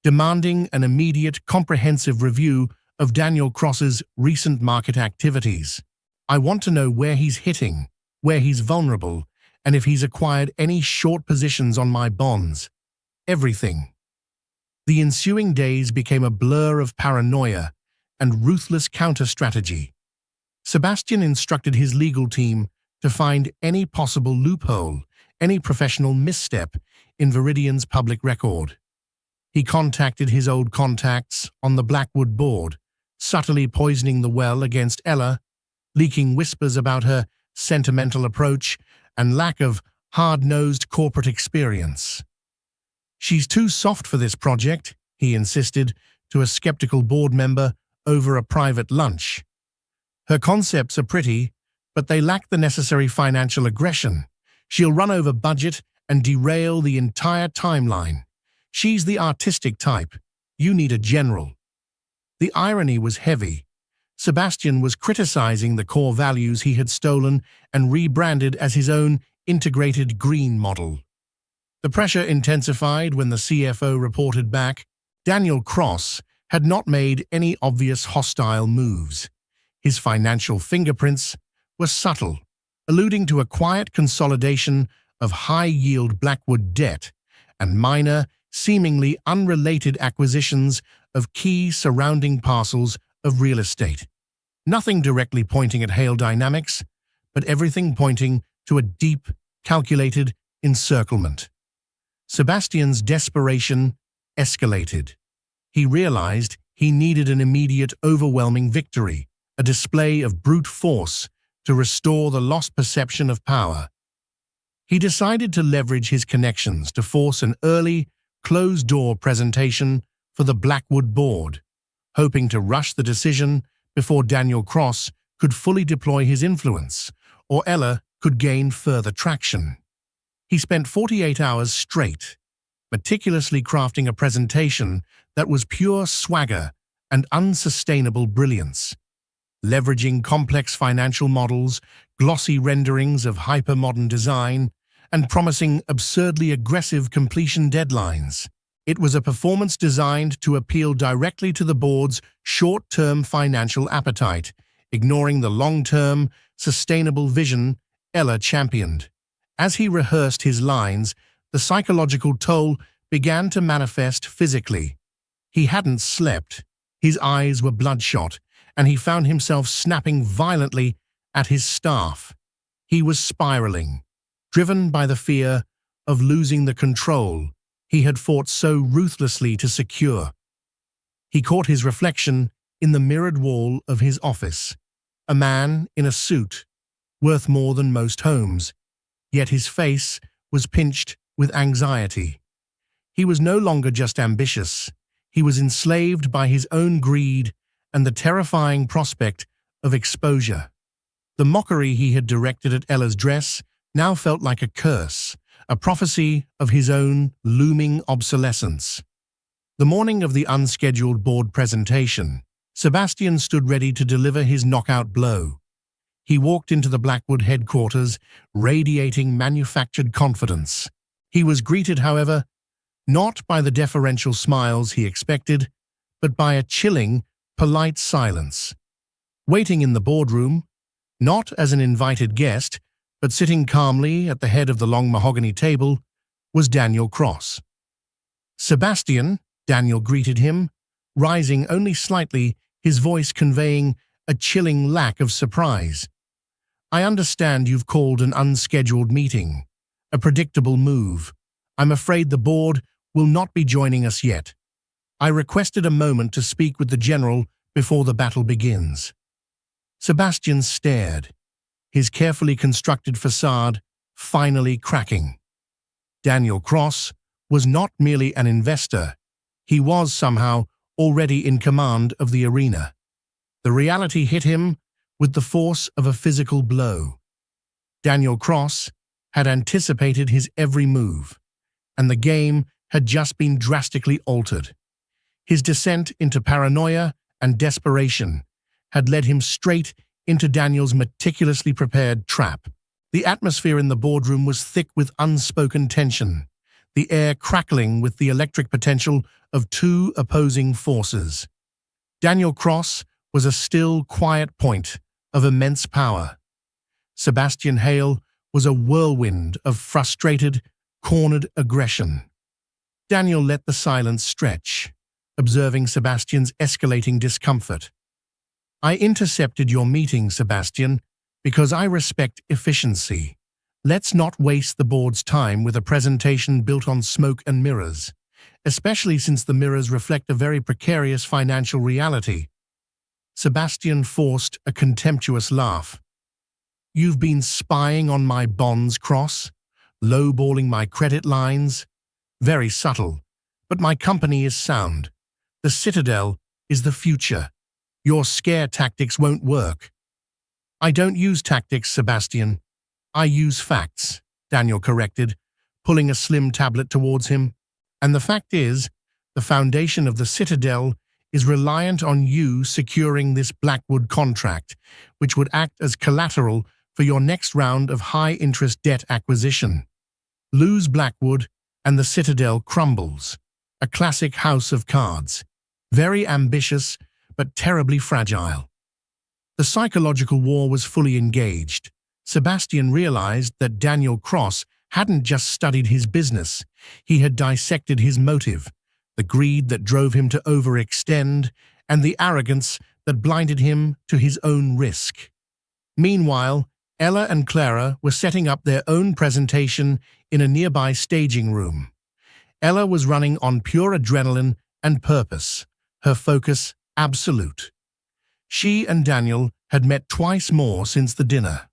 demanding an immediate, comprehensive review of Daniel Cross's recent market activities. "I want to know where he's hitting, where he's vulnerable, and if he's acquired any short positions on my bonds. Everything." The ensuing days became a blur of paranoia and ruthless counter-strategy. Sebastian instructed his legal team to find any possible loophole, any professional misstep in Viridian's public record. He contacted his old contacts on the Blackwood board, subtly poisoning the well against Ella, leaking whispers about her sentimental approach and lack of hard-nosed corporate experience. "She's too soft for this project," he insisted to a skeptical board member over a private lunch. "Her concepts are pretty, but they lack the necessary financial aggression. She'll run over budget and derail the entire timeline. She's the artistic type. You need a general." The irony was heavy. Sebastian was criticizing the core values he had stolen and rebranded as his own integrated green model. The pressure intensified when the CFO reported back. Daniel Cross had not made any obvious hostile moves. His financial fingerprints were subtle, alluding to a quiet consolidation of high-yield Blackwood debt and minor, seemingly unrelated acquisitions of key surrounding parcels of real estate. Nothing directly pointing at Hale Dynamics, but everything pointing to a deep, calculated encirclement. Sebastian's desperation escalated. He realized he needed an immediate, overwhelming victory, a display of brute force to restore the lost perception of power. He decided to leverage his connections to force an early, closed-door presentation for the Blackwood board, hoping to rush the decision before Daniel Cross could fully deploy his influence, or Ella could gain further traction. He spent 48 hours straight, meticulously crafting a presentation that was pure swagger and unsustainable brilliance. Leveraging complex financial models, glossy renderings of hyper-modern design, and promising absurdly aggressive completion deadlines. It was a performance designed to appeal directly to the board's short-term financial appetite, ignoring the long-term, sustainable vision Ella championed. As he rehearsed his lines, the psychological toll began to manifest physically. He hadn't slept, his eyes were bloodshot, and he found himself snapping violently at his staff. He was spiraling, driven by the fear of losing the control he had fought so ruthlessly to secure. He caught his reflection in the mirrored wall of his office, a man in a suit, worth more than most homes, yet his face was pinched with anxiety. He was no longer just ambitious, he was enslaved by his own greed and the terrifying prospect of exposure. The mockery he had directed at Ella's dress now felt like a curse, a prophecy of his own looming obsolescence. The morning of the unscheduled board presentation, Sebastian stood ready to deliver his knockout blow. He walked into the Blackwood headquarters, radiating manufactured confidence. He was greeted, however, not by the deferential smiles he expected, but by a chilling, polite silence. Waiting in the boardroom, not as an invited guest, but sitting calmly at the head of the long mahogany table, was Daniel Cross. "Sebastian," Daniel greeted him, rising only slightly, his voice conveying a chilling lack of surprise. "I understand you've called an unscheduled meeting. A predictable move. I'm afraid the board will not be joining us yet. I requested a moment to speak with the general before the battle begins." Sebastian stared, his carefully constructed facade finally cracking. Daniel Cross was not merely an investor, he was somehow already in command of the arena. The reality hit him with the force of a physical blow. Daniel Cross had anticipated his every move, and the game had just been drastically altered. His descent into paranoia and desperation had led him straight into Daniel's meticulously prepared trap. The atmosphere in the boardroom was thick with unspoken tension, the air crackling with the electric potential of two opposing forces. Daniel Cross was a still, quiet point of immense power. Sebastian Hale was a whirlwind of frustrated, cornered aggression. Daniel let the silence stretch, observing Sebastian's escalating discomfort. "I intercepted your meeting, Sebastian, because I respect efficiency. Let's not waste the board's time with a presentation built on smoke and mirrors, especially since the mirrors reflect a very precarious financial reality." Sebastian forced a contemptuous laugh. "You've been spying on my bonds, Cross, lowballing my credit lines. Very subtle, but my company is sound. The Citadel is the future. Your scare tactics won't work." "I don't use tactics, Sebastian. I use facts," Daniel corrected, pulling a slim tablet towards him. "And the fact is, the foundation of the Citadel is reliant on you securing this Blackwood contract, which would act as collateral for your next round of high-interest debt acquisition. Lose Blackwood, and the Citadel crumbles. A classic house of cards. Very ambitious, but terribly fragile." The psychological war was fully engaged. Sebastian realized that Daniel Cross hadn't just studied his business, he had dissected his motive, the greed that drove him to overextend, and the arrogance that blinded him to his own risk. Meanwhile, Ella and Clara were setting up their own presentation in a nearby staging room. Ella was running on pure adrenaline and purpose, her focus absolute. She and Daniel had met twice more since the dinner.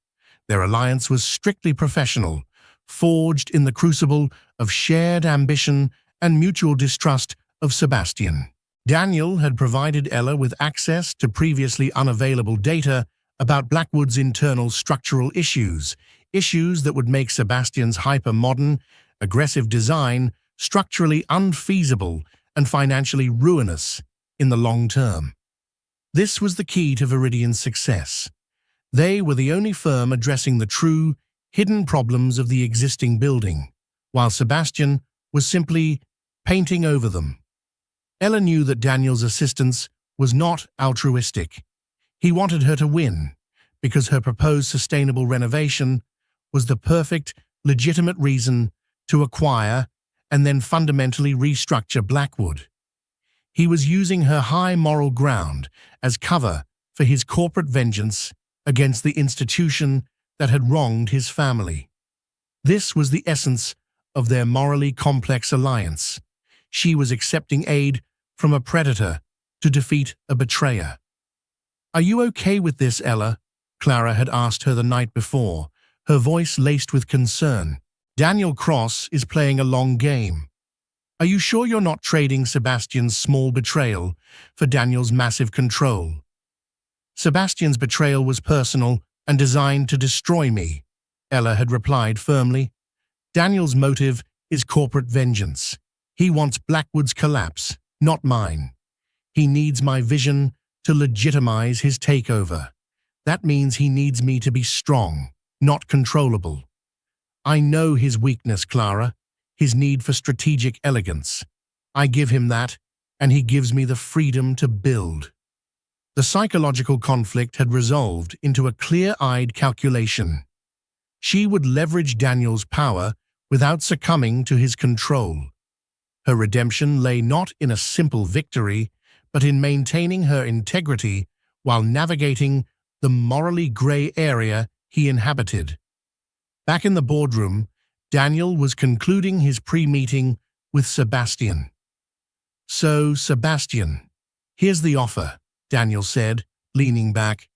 Their alliance was strictly professional, forged in the crucible of shared ambition and mutual distrust of Sebastian. Daniel had provided Ella with access to previously unavailable data about Blackwood's internal structural issues that would make Sebastian's hyper-modern, aggressive design structurally unfeasible and financially ruinous in the long term. This was the key to Viridian's success. They were the only firm addressing the true, hidden problems of the existing building, while Sebastian was simply painting over them. Ella knew that Daniel's assistance was not altruistic. He wanted her to win, because her proposed sustainable renovation was the perfect, legitimate reason to acquire and then fundamentally restructure Blackwood. He was using her high moral ground as cover for his corporate vengeance against the institution that had wronged his family. This was the essence of their morally complex alliance. She was accepting aid from a predator to defeat a betrayer. "Are you okay with this, Ella?" Clara had asked her the night before, her voice laced with concern. "Daniel Cross is playing a long game. Are you sure you're not trading Sebastian's small betrayal for Daniel's massive control?" "Sebastian's betrayal was personal and designed to destroy me," Ella had replied firmly. "Daniel's motive is corporate vengeance. He wants Blackwood's collapse, not mine. He needs my vision to legitimize his takeover. That means he needs me to be strong, not controllable. I know his weakness, Clara, his need for strategic elegance. I give him that, and he gives me the freedom to build." The psychological conflict had resolved into a clear-eyed calculation. She would leverage Daniel's power without succumbing to his control. Her redemption lay not in a simple victory, but in maintaining her integrity while navigating the morally gray area he inhabited. Back in the boardroom, Daniel was concluding his pre-meeting with Sebastian. "So, Sebastian, here's the offer," Daniel said, leaning back.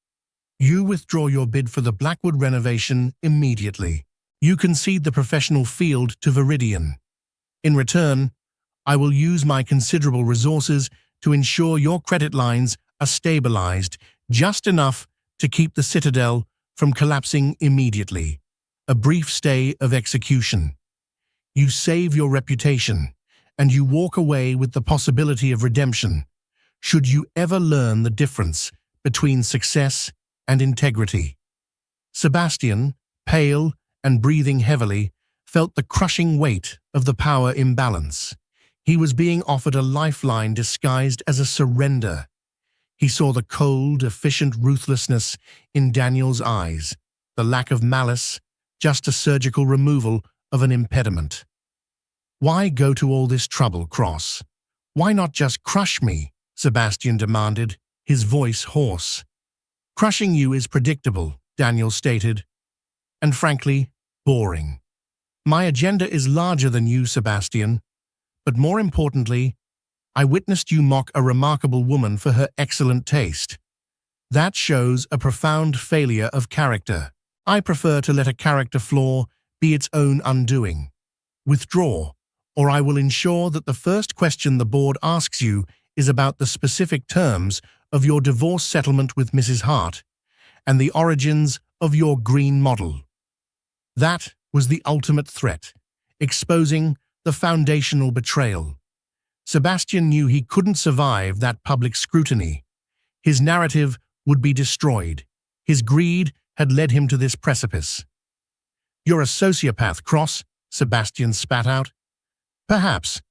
"You withdraw your bid for the Blackwood renovation immediately. You concede the professional field to Viridian. In return, I will use my considerable resources to ensure your credit lines are stabilized just enough to keep the Citadel from collapsing immediately. a brief stay of execution. You save your reputation, and you walk away with the possibility of redemption, should you ever learn the difference between success and integrity. Sebastian, pale and breathing heavily, felt the crushing weight of the power imbalance. He was being offered a lifeline disguised as a surrender. He saw the cold, efficient ruthlessness in Daniel's eyes, the lack of malice, just a surgical removal of an impediment. Why go to all this trouble, Cross? Why not just crush me? Sebastian demanded, his voice hoarse. Crushing you is predictable, Daniel stated, and frankly, boring. My agenda is larger than you, Sebastian, but more importantly, I witnessed you mock a remarkable woman for her excellent taste. That shows a profound failure of character. I prefer to let a character flaw be its own undoing. Withdraw, or I will ensure that the first question the board asks you is about the specific terms of your divorce settlement with Mrs. Hart and the origins of your green model. That was the ultimate threat, exposing the foundational betrayal. Sebastian knew he couldn't survive that public scrutiny. His narrative would be destroyed. His greed had led him to this precipice. You're a sociopath, Cross, Sebastian spat out. Perhaps,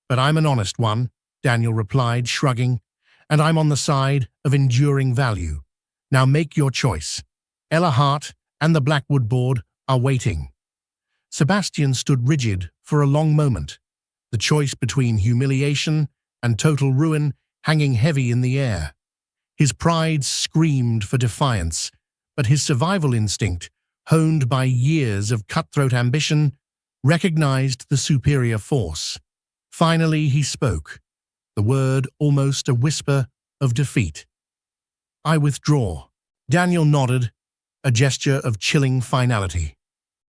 but I'm an honest one, Daniel replied, shrugging, and I'm on the side of enduring value. Now make your choice. Ella Hart and the Blackwood board are waiting. Sebastian stood rigid for a long moment, the choice between humiliation and total ruin hanging heavy in the air. His pride screamed for defiance, but his survival instinct, honed by years of cutthroat ambition, recognized the superior force. Finally, he spoke, the word almost a whisper of defeat. I withdraw. Daniel nodded, a gesture of chilling finality.